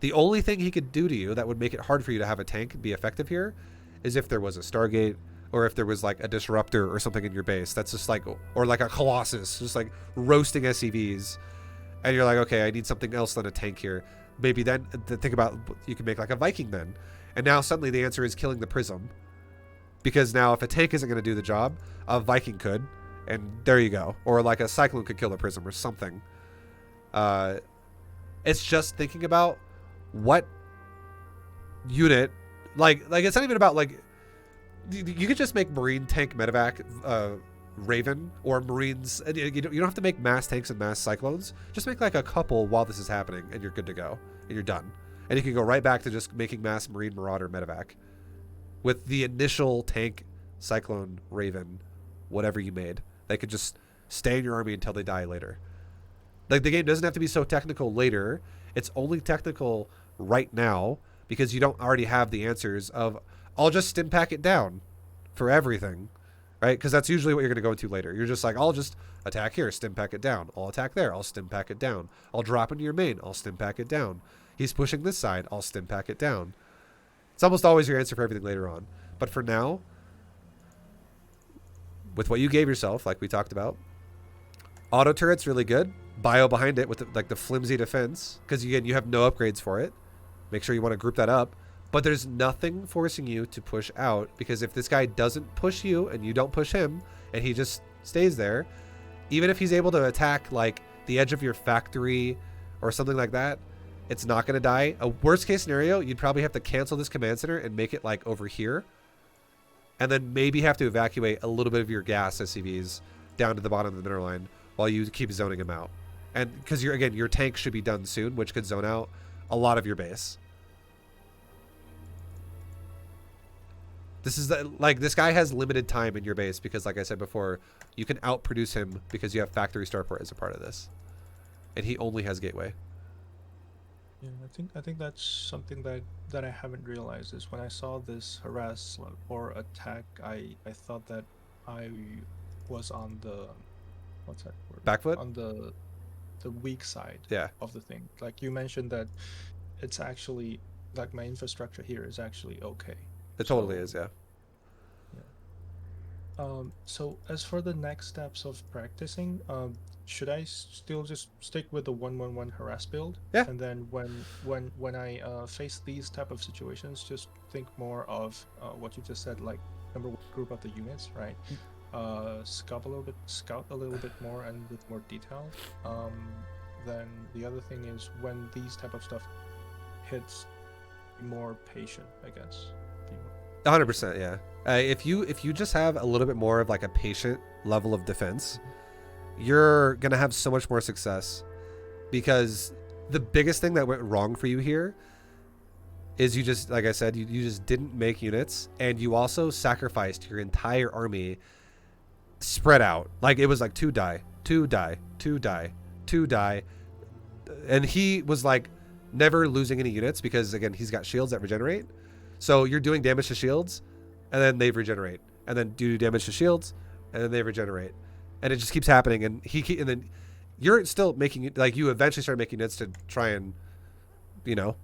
The only thing he could do to you that would make it hard for you to have a tank be effective here is if there was a Stargate, or if there was like a disruptor or something in your base that's just like, or like a Colossus just like roasting SCVs, and you're like, okay, I need something else than a tank here. Maybe then think about, you can make like a Viking then. And now suddenly the answer is killing the prism. Because now if a tank isn't going to do the job, a Viking could. And there you go. Or like a Cyclone could kill the prism or something. It's just thinking about what unit, like it's not even about like, you could just make Marine tank medevac Raven, or Marines. You don't have to make mass tanks and mass Cyclones. Just make like a couple while this is happening and you're good to go. And you're done. And you can go right back to just making mass Marine Marauder medevac with the initial tank, Cyclone, Raven, whatever you made. They could just stay in your army until they die later. Like the game doesn't have to be so technical later. It's only technical right now because you don't already have the answers of, I'll just stim pack it down for everything. Right? Because that's usually what you're going to go into later. You're just like, I'll just attack here, stim pack it down. I'll attack there, I'll stim pack it down. I'll drop into your main, I'll stim pack it down. He's pushing this side, I'll stim pack it down. It's almost always your answer for everything later on. But for now, with what you gave yourself, like we talked about, auto turret's really good. Bio behind it with the flimsy defense, because again, you have no upgrades for it. Make sure you want to group that up. But there's nothing forcing you to push out, because if this guy doesn't push you and you don't push him and he just stays there, even if he's able to attack like the edge of your factory or something like that, it's not going to die. A worst case scenario, you'd probably have to cancel this command center and make it like over here, and then maybe have to evacuate a little bit of your gas SCVs down to the bottom of the mineral line while you keep zoning him out. And because your tank should be done soon, which could zone out a lot of your base. This is this guy has limited time in your base because, like I said before, you can outproduce him because you have factory starport as a part of this, and he only has gateway. Yeah, I think that's something that I haven't realized is when I saw this harass or attack, I thought that I was on the, what's that word? Back foot? On the weak side of the thing. Like you mentioned that it's actually like my infrastructure here is actually okay. It totally is, yeah. So as for the next steps of practicing, should I still just stick with the 1-1-1 harass build? Yeah. And then when I face these type of situations, just think more of what you just said, like number one, group up the units, right? Scout a little bit more and with more detail. then the other thing is when these type of stuff hits, be more patient, I guess. Be more 100%, yeah. If you just have a little bit more of like a patient level of defense, you're gonna have so much more success. Because the biggest thing that went wrong for you here is you just, like I said, you just didn't make units, and you also sacrificed your entire army spread out. Like it was like 2 die, 2 die, 2 die, 2 die, and he was like never losing any units because again he's got shields that regenerate. So you're doing damage to shields, and then they regenerate, and then do damage to shields, and then they regenerate, and it just keeps happening. And and then you're still making it, like you eventually start making units to try and, you know,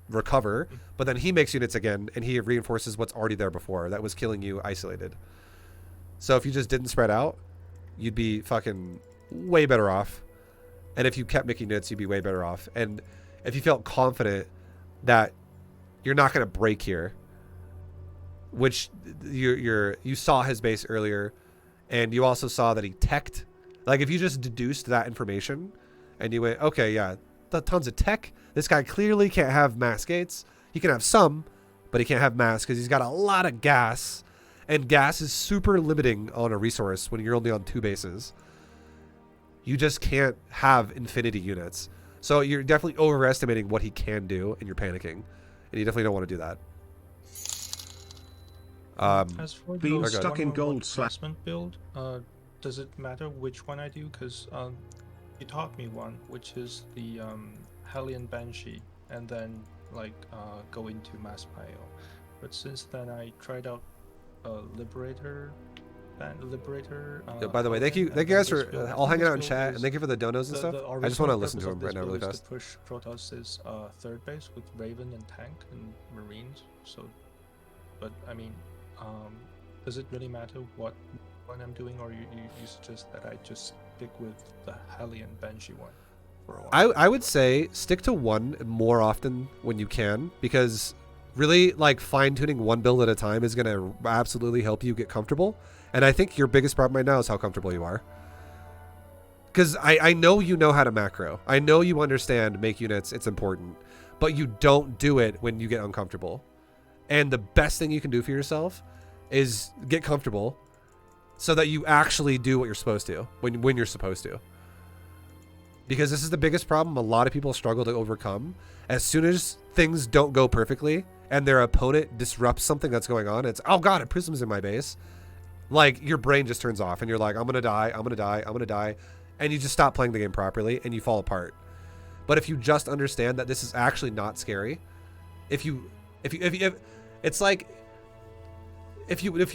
recover, but then he makes units again and he reinforces what's already there before that was killing you isolated. So if you just didn't spread out, you'd be fucking way better off. And if you kept making units, you'd be way better off. And if you felt confident that you're not going to break here, which you saw his base earlier, and you also saw that he teched. Like if you just deduced that information and you went, okay, yeah, tons of tech. This guy clearly can't have mass gates. He can have some, but he can't have mass because he's got a lot of gas. And gas is super limiting on a resource when you're only on 2 bases. You just can't have infinity units. So you're definitely overestimating what he can do, and you're panicking. And you definitely don't want to do that. As for Being the stuck in 111 gold slash investment build, does it matter which one I do? Because you taught me one, which is the Hellion Banshee, and then like go into mass pile. But since then, I tried out Liberator. By the way, thank you guys for all hanging out in chat, and thank you for the donos and stuff. I just want to listen to him right now really fast. To push Protoss' third base with Raven and Tank and Marines. So, but I mean, does it really matter what one I'm doing, or you suggest that I just stick with the Hellion Banshee one for a while? I would say stick to one more often when you can, because really like fine-tuning one build at a time is going to absolutely help you get comfortable. And I think your biggest problem right now is how comfortable you are. Because I know you know how to macro. I know you understand make units, it's important. But you don't do it when you get uncomfortable. And the best thing you can do for yourself is get comfortable so that you actually do what you're supposed to when you're supposed to. Because this is the biggest problem a lot of people struggle to overcome. As soon as things don't go perfectly and their opponent disrupts something that's going on, it's, oh god, a prism's in my base. Like, your brain just turns off and you're like, I'm gonna die, I'm gonna die, I'm gonna die. And you just stop playing the game properly and you fall apart. But if you just understand that this is actually not scary, if you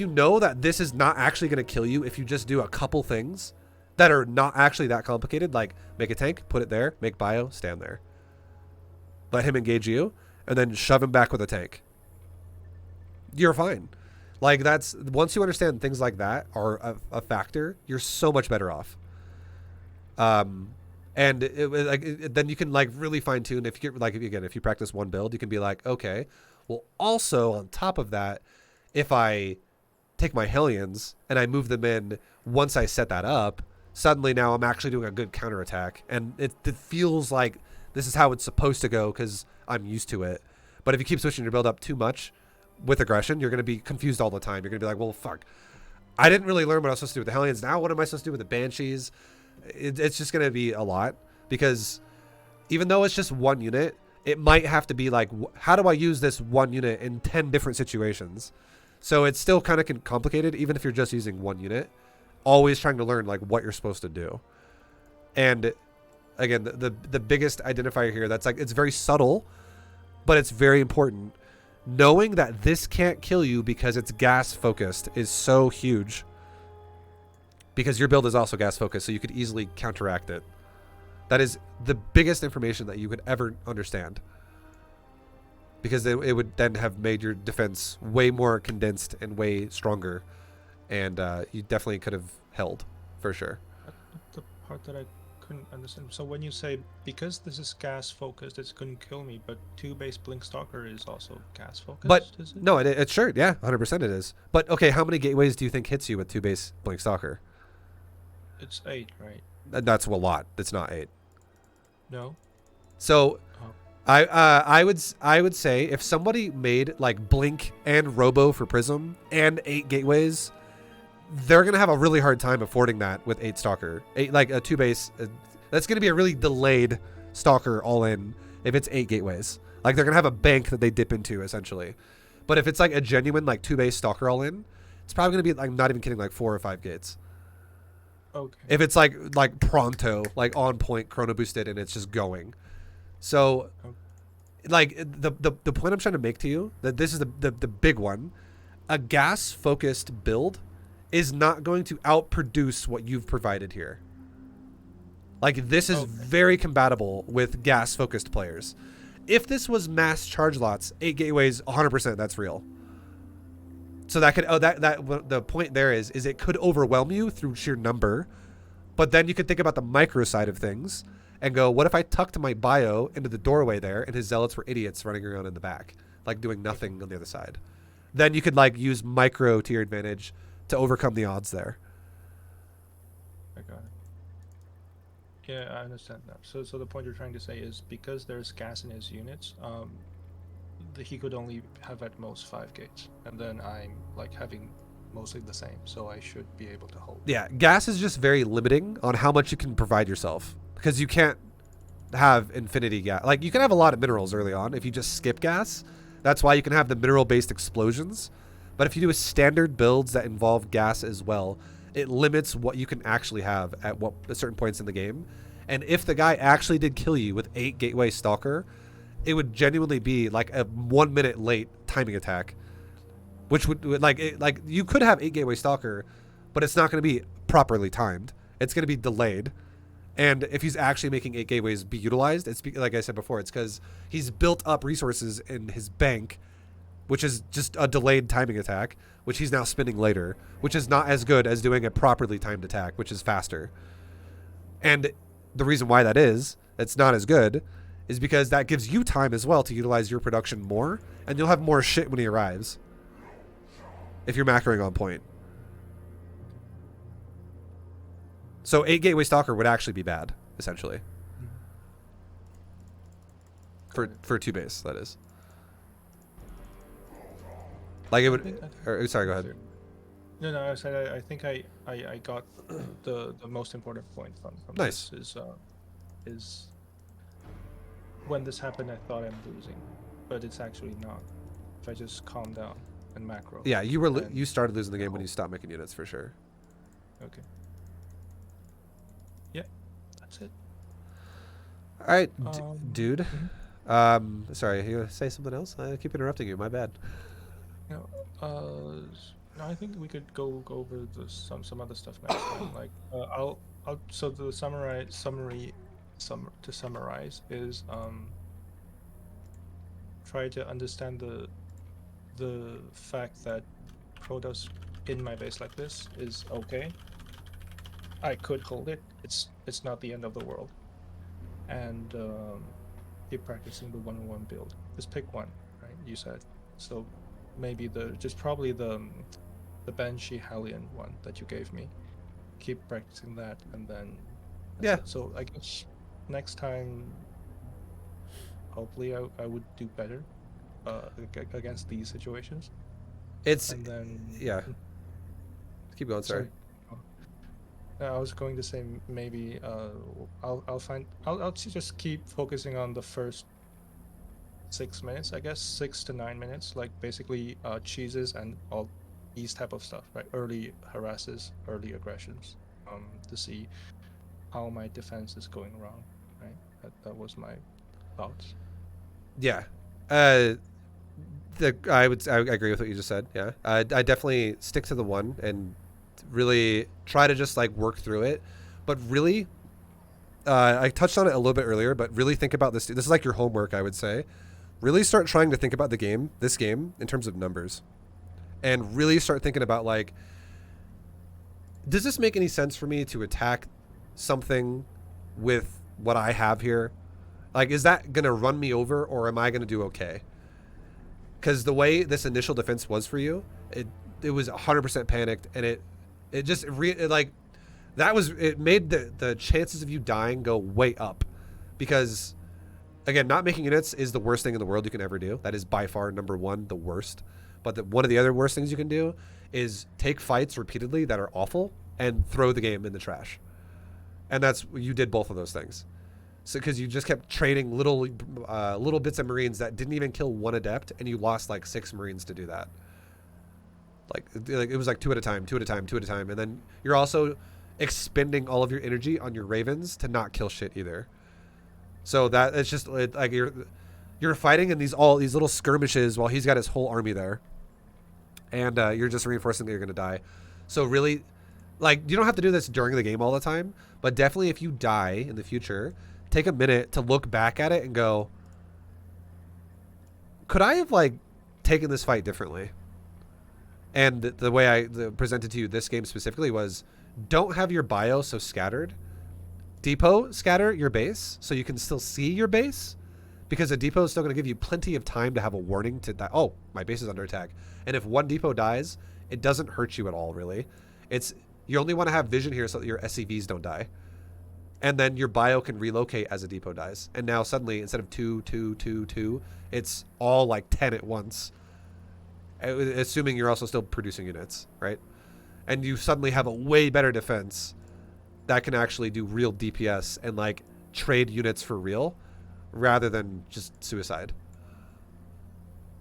know that this is not actually going to kill you, if you just do a couple things that are not actually that complicated, like make a tank, put it there, make bio, stand there, let him engage you, and then shove him back with a tank, you're fine. Like, that's, once you understand things like that are a factor, you're so much better off. And then you can like really fine tune. If you get like, again, if you practice one build, you can be like, okay, well, also on top of that, if I take my Hellions and I move them in once I set that up, suddenly now I'm actually doing a good counterattack, and it feels like this is how it's supposed to go because I'm used to it. But if you keep switching your build up too much with aggression, you're going to be confused all the time. You're going to be like, well, fuck, I didn't really learn what I was supposed to do with the Hellions. Now what am I supposed to do with the Banshees? It's just going to be a lot, because even though it's just one unit, it might have to be like, how do I use this one unit in 10 different situations? So it's still kind of complicated, even if you're just using one unit, always trying to learn like what you're supposed to do. And again, the biggest identifier here, that's like, it's very subtle, but it's very important. Knowing that this can't kill you because it's gas focused is so huge, because your build is also gas focused, so you could easily counteract it. That is the biggest information that you could ever understand, because it would then have made your defense way more condensed and way stronger, and you definitely could have held for sure. The part that I couldn't understand. So when you say, because this is gas focused, it couldn't kill me, but 2-base Blink Stalker is also gas focused, But is it? no, it's sure, yeah, 100% it is. But okay, how many gateways do you think hits you with 2-base Blink Stalker? It's 8, right? That's a lot. It's not 8. No. So Oh. I would say if somebody made like Blink and Robo for Prism and 8 gateways, they're gonna have a really hard time affording that with 8 Stalker, 8 like a 2 base. That's gonna be a really delayed Stalker all in if it's 8 gateways. Like they're gonna have a bank that they dip into essentially. But if it's like a genuine like 2 base Stalker all in, it's probably gonna be like, not even kidding, like 4 or 5 gates. Okay. If it's like pronto, like on point, chrono boosted, and it's just going. So, Okay. like the point I'm trying to make to you, that this is the big one. A gas focused build is not going to outproduce what you've provided here. Like this is Okay. very compatible with gas focused players. If this was mass charge lots, 8 gateways, 100% that's real. So that could the point there is it could overwhelm you through sheer number, but then you could think about the micro side of things and go, what if I tucked my bio into the doorway there and his zealots were idiots running around in the back, like doing nothing on the other side? Then you could like use micro to your advantage to overcome the odds there. I got it. Yeah, I understand that. So the point you're trying to say is because there's gas in his units, he could only have at most 5 gates, and then I'm like having mostly the same, so I should be able to hold. Yeah, gas is just very limiting on how much you can provide yourself, because you can't have infinity gas. Like you can have a lot of minerals early on if you just skip gas. That's why you can have the mineral based explosions. But if you do a standard builds that involve gas as well, it limits what you can actually have at certain points in the game. And if the guy actually did kill you with 8 gateway Stalker, it would genuinely be like a 1 minute late timing attack, which would like you could have 8 gateway Stalker, but it's not going to be properly timed. It's going to be delayed. And if he's actually making 8 gateways be utilized, it's like I said before, it's because he's built up resources in his bank, which is just a delayed timing attack, which he's now spinning later, which is not as good as doing a properly timed attack, which is faster. And the reason why that is, it's not as good, is because that gives you time as well to utilize your production more, and you'll have more shit when he arrives. If you're macroing on point. So 8 gateway Stalker would actually be bad, essentially. For 2 base, that is. Like it would. Sorry, go ahead. No, I said I think I got the most important point from Nice. this is when this happened I thought I'm losing, but it's actually not. If I just calm down and macro. Yeah, you started losing the game when you stopped making units for sure. Okay. Yeah, that's it. All right, dude. Mhm. Sorry, you say something else? I keep interrupting you. My bad. No, no, I think we could go over some other stuff next time. Like, I'll so the to summarize is try to understand the fact that Protoss in my base like this is okay. I could hold it. It's not the end of the world. And keep practicing the 1-on-1 build. Just pick one, right? You said so. Maybe probably the Banshee Hellion one that you gave me. Keep practicing that, and then Yeah. So I guess next time, hopefully I would do better against these situations. It's And then yeah. Keep going. Sorry. I was going to say maybe I'll just keep focusing on the first 6 minutes, I guess 6 to 9 minutes, like basically cheeses and all these type of stuff, right? Early harasses, early aggressions, to see how my defense is going wrong, right? That was my thoughts. Yeah. I agree with what you just said. Yeah. I definitely stick to the one and really try to just like work through it, but really, I touched on it a little bit earlier, but really think about this. This is like your homework, I would say. Really start trying to think about this game in terms of numbers, and really start thinking about like, does this make any sense for me to attack something with what I have here? Like, is that going to run me over, or am I going to do okay? Because the way this initial defense was for you, it was 100% panicked, and it made the chances of you dying go way up, because again, not making units is the worst thing in the world you can ever do. That is by far number one, the worst. But one of the other worst things you can do is take fights repeatedly that are awful and throw the game in the trash. And that's, you did both of those things. So because you just kept trading little bits of Marines that didn't even kill one adept, and you lost like 6 Marines to do that. Like it was like 2 at a time, 2 at a time, 2 at a time, and then you're also expending all of your energy on your Ravens to not kill shit either. So that it's just like you're fighting in these little skirmishes while he's got his whole army there, and you're just reinforcing that you're gonna die. So really, like, you don't have to do this during the game all the time, but definitely if you die in the future, take a minute to look back at it and go, could I have like taken this fight differently? And the way I presented to you this game specifically was, don't have your bio so scattered. Depot scatter your base so you can still see your base, because a depot is still going to give you plenty of time to have a warning to that. Oh, my base is under attack. And if one depot dies, it doesn't hurt you at all, really. You only want to have vision here so that your SCVs don't die. And then your bio can relocate as a depot dies. And now suddenly, instead of 2, 2, 2, 2, it's all like 10 at once. Assuming you're also still producing units, right? And you suddenly have a way better defense that can actually do real DPS and like trade units for real rather than just suicide.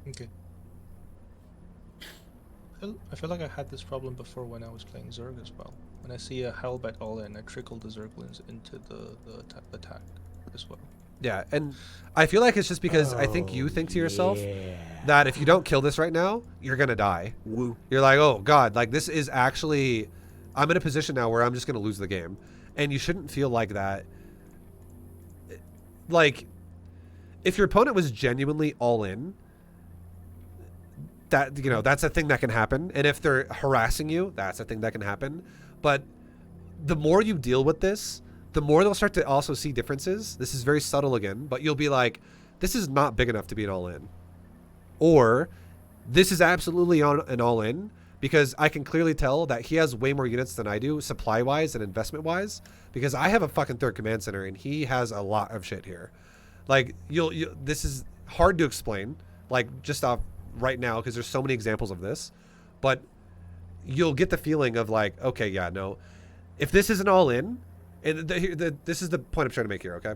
Okay. I feel like I had this problem before when I was playing Zerg as well. When I see a Hellbat all in, I trickle the Zerglings into the attack as well. Yeah, and I feel like it's just because I think you think to yourself that if you don't kill this right now, you're going to die. Woo. You're like, oh, God, like this is actually... I'm in a position now where I'm just going to lose the game. And you shouldn't feel like that. Like, if your opponent was genuinely all in, that, you know, that's a thing that can happen. And if they're harassing you, that's a thing that can happen. But the more you deal with this, the more they'll start to also see differences. This is very subtle again, but you'll be like, this is not big enough to be an all-in. Or, this is absolutely an all-in, because I can clearly tell that he has way more units than I do, supply-wise and investment-wise, because I have a fucking third command center, and he has a lot of shit here. Like, this is hard to explain, like, just off right now, because there's so many examples of this, but you'll get the feeling of like, okay, yeah, no, if this is an all-in, and this is the point I'm trying to make here, okay?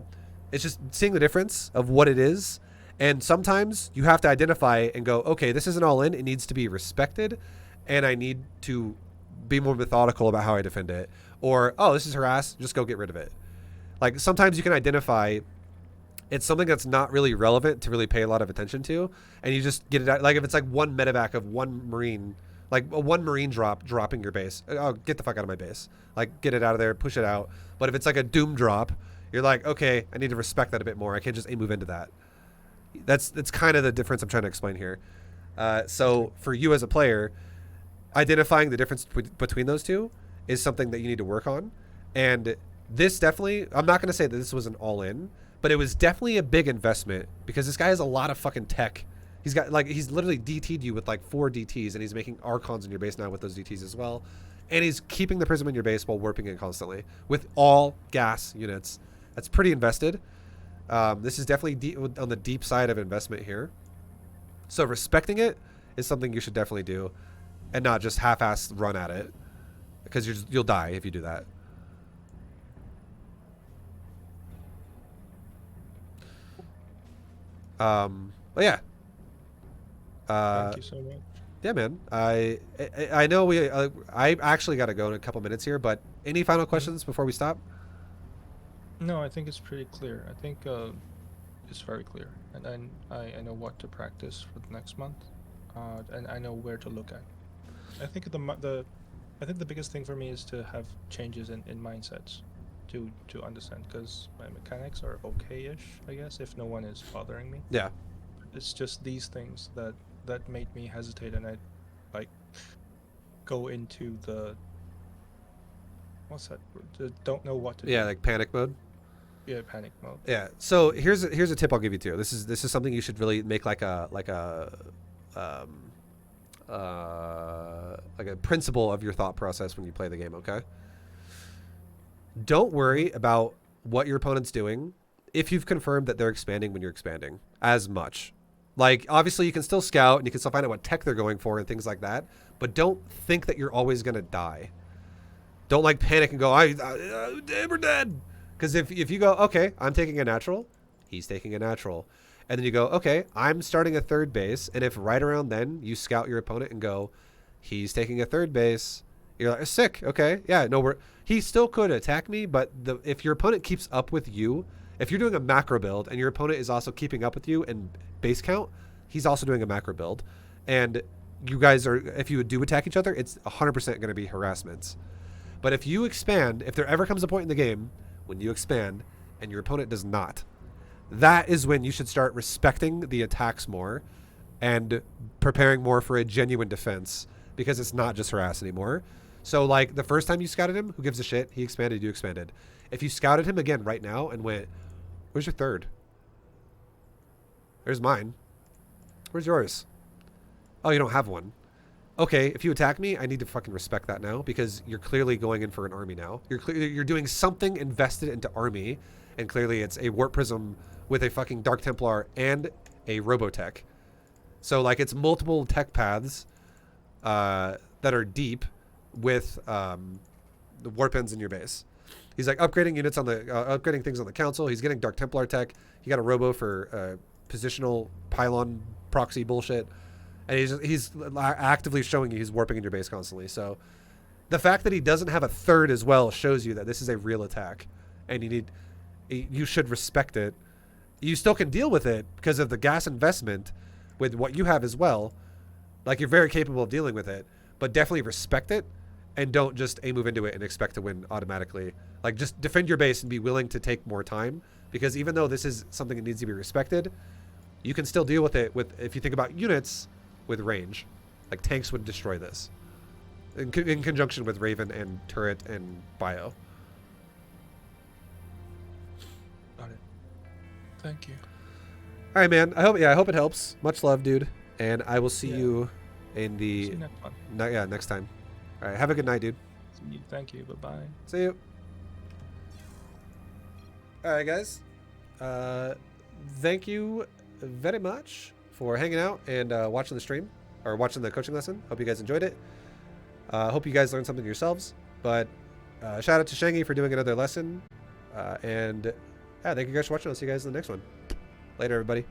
It's just seeing the difference of what it is, and sometimes you have to identify and go, okay, this is an all-in, it needs to be respected, and I need to be more methodical about how I defend it. Or, oh, this is harass, just go get rid of it. Like, sometimes you can identify it's something that's not really relevant to really pay a lot of attention to, and you just get it out. Like, if it's like one medevac of one Marine, like a one Marine dropping your base, oh, get the fuck out of my base. Like, get it out of there, push it out. But if it's like a Doom drop, you're like, okay, I need to respect that a bit more. I can't just move into that. That's kind of the difference I'm trying to explain here. So for you as a player, identifying the difference between those two is something that you need to work on. And this definitely, I'm not going to say that this was an all-in, but it was definitely a big investment, because this guy has a lot of fucking tech. He's got, like, he's literally DT'd you with like 4 DTs, and he's making Archons in your base now with those DTs as well. And he's keeping the Prism in your base while warping it constantly with all gas units. That's pretty invested. This is definitely on the deep side of investment here. So respecting it is something you should definitely do, and not just half-ass run at it, because you'll die if you do that. But yeah. Thank you so much. Yeah, man. I know I actually got to go in a couple minutes here, but any final questions before we stop? No, I think it's pretty clear. I think it's very clear, and I know what to practice for the next month, and I know where to look at. I think the biggest thing for me is to have changes in mindsets, to understand, because my mechanics are okay-ish, I guess, if no one is bothering me. Yeah. It's just these things that made me hesitate, and I like go into the what's that? Don't know what to do. Yeah, like panic mode. Yeah, panic mode. Yeah. So here's a tip I'll give you too. This is something you should really make like a principle of your thought process when you play the game. Okay. Don't worry about what your opponent's doing if you've confirmed that they're expanding when you're expanding as much. Like, obviously, you can still scout and you can still find out what tech they're going for and things like that, but don't think that you're always going to die. Don't, like, panic and go, we're dead. Because if you go, okay, I'm taking a natural, he's taking a natural. And then you go, okay, I'm starting a third base, and if right around then you scout your opponent and go, he's taking a third base, you're like, sick, okay, yeah, no, he still could attack me, but if your opponent keeps up with you, if you're doing a macro build and your opponent is also keeping up with you in base count, he's also doing a macro build. And you guys are, if you do attack each other, it's 100% going to be harassments. But if you expand, if there ever comes a point in the game when you expand and your opponent does not, that is when you should start respecting the attacks more and preparing more for a genuine defense, because it's not just harass anymore. So, like, the first time you scouted him, who gives a shit? He expanded, you expanded. If you scouted him again right now and went, where's your third? There's mine. Where's yours? Oh, you don't have one. Okay, if you attack me, I need to fucking respect that now, because you're clearly going in for an army now. You're doing something invested into army, and clearly it's a warp prism with a fucking Dark Templar and a Robotech. So, like, it's multiple tech paths that are deep with the warp ends in your base. He's like upgrading units on the upgrading things on the council. He's getting Dark Templar tech. He got a robo for positional pylon proxy bullshit, and he's actively showing you he's warping in your base constantly. So the fact that he doesn't have a third as well shows you that this is a real attack, and you should respect it. You still can deal with it because of the gas investment with what you have as well. Like, you're very capable of dealing with it, but definitely respect it. And don't just move into it and expect to win automatically. Like, just defend your base and be willing to take more time. Because even though this is something that needs to be respected, you can still deal with it if you think about units with range. Like, tanks would destroy this. In conjunction with Raven and Turret and Bio. Got it. Thank you. All right, man. I hope it helps. Much love, dude. And I will see you in See the... you next one. next time. All right, have a good night, dude. Thank you. Bye-bye. See you. All right, guys. Thank you very much for hanging out and watching the stream or watching the coaching lesson. Hope you guys enjoyed it. Hope you guys learned something yourselves. But shout out to Shangy for doing another lesson. And thank you guys for watching. I'll see you guys in the next one. Later, everybody.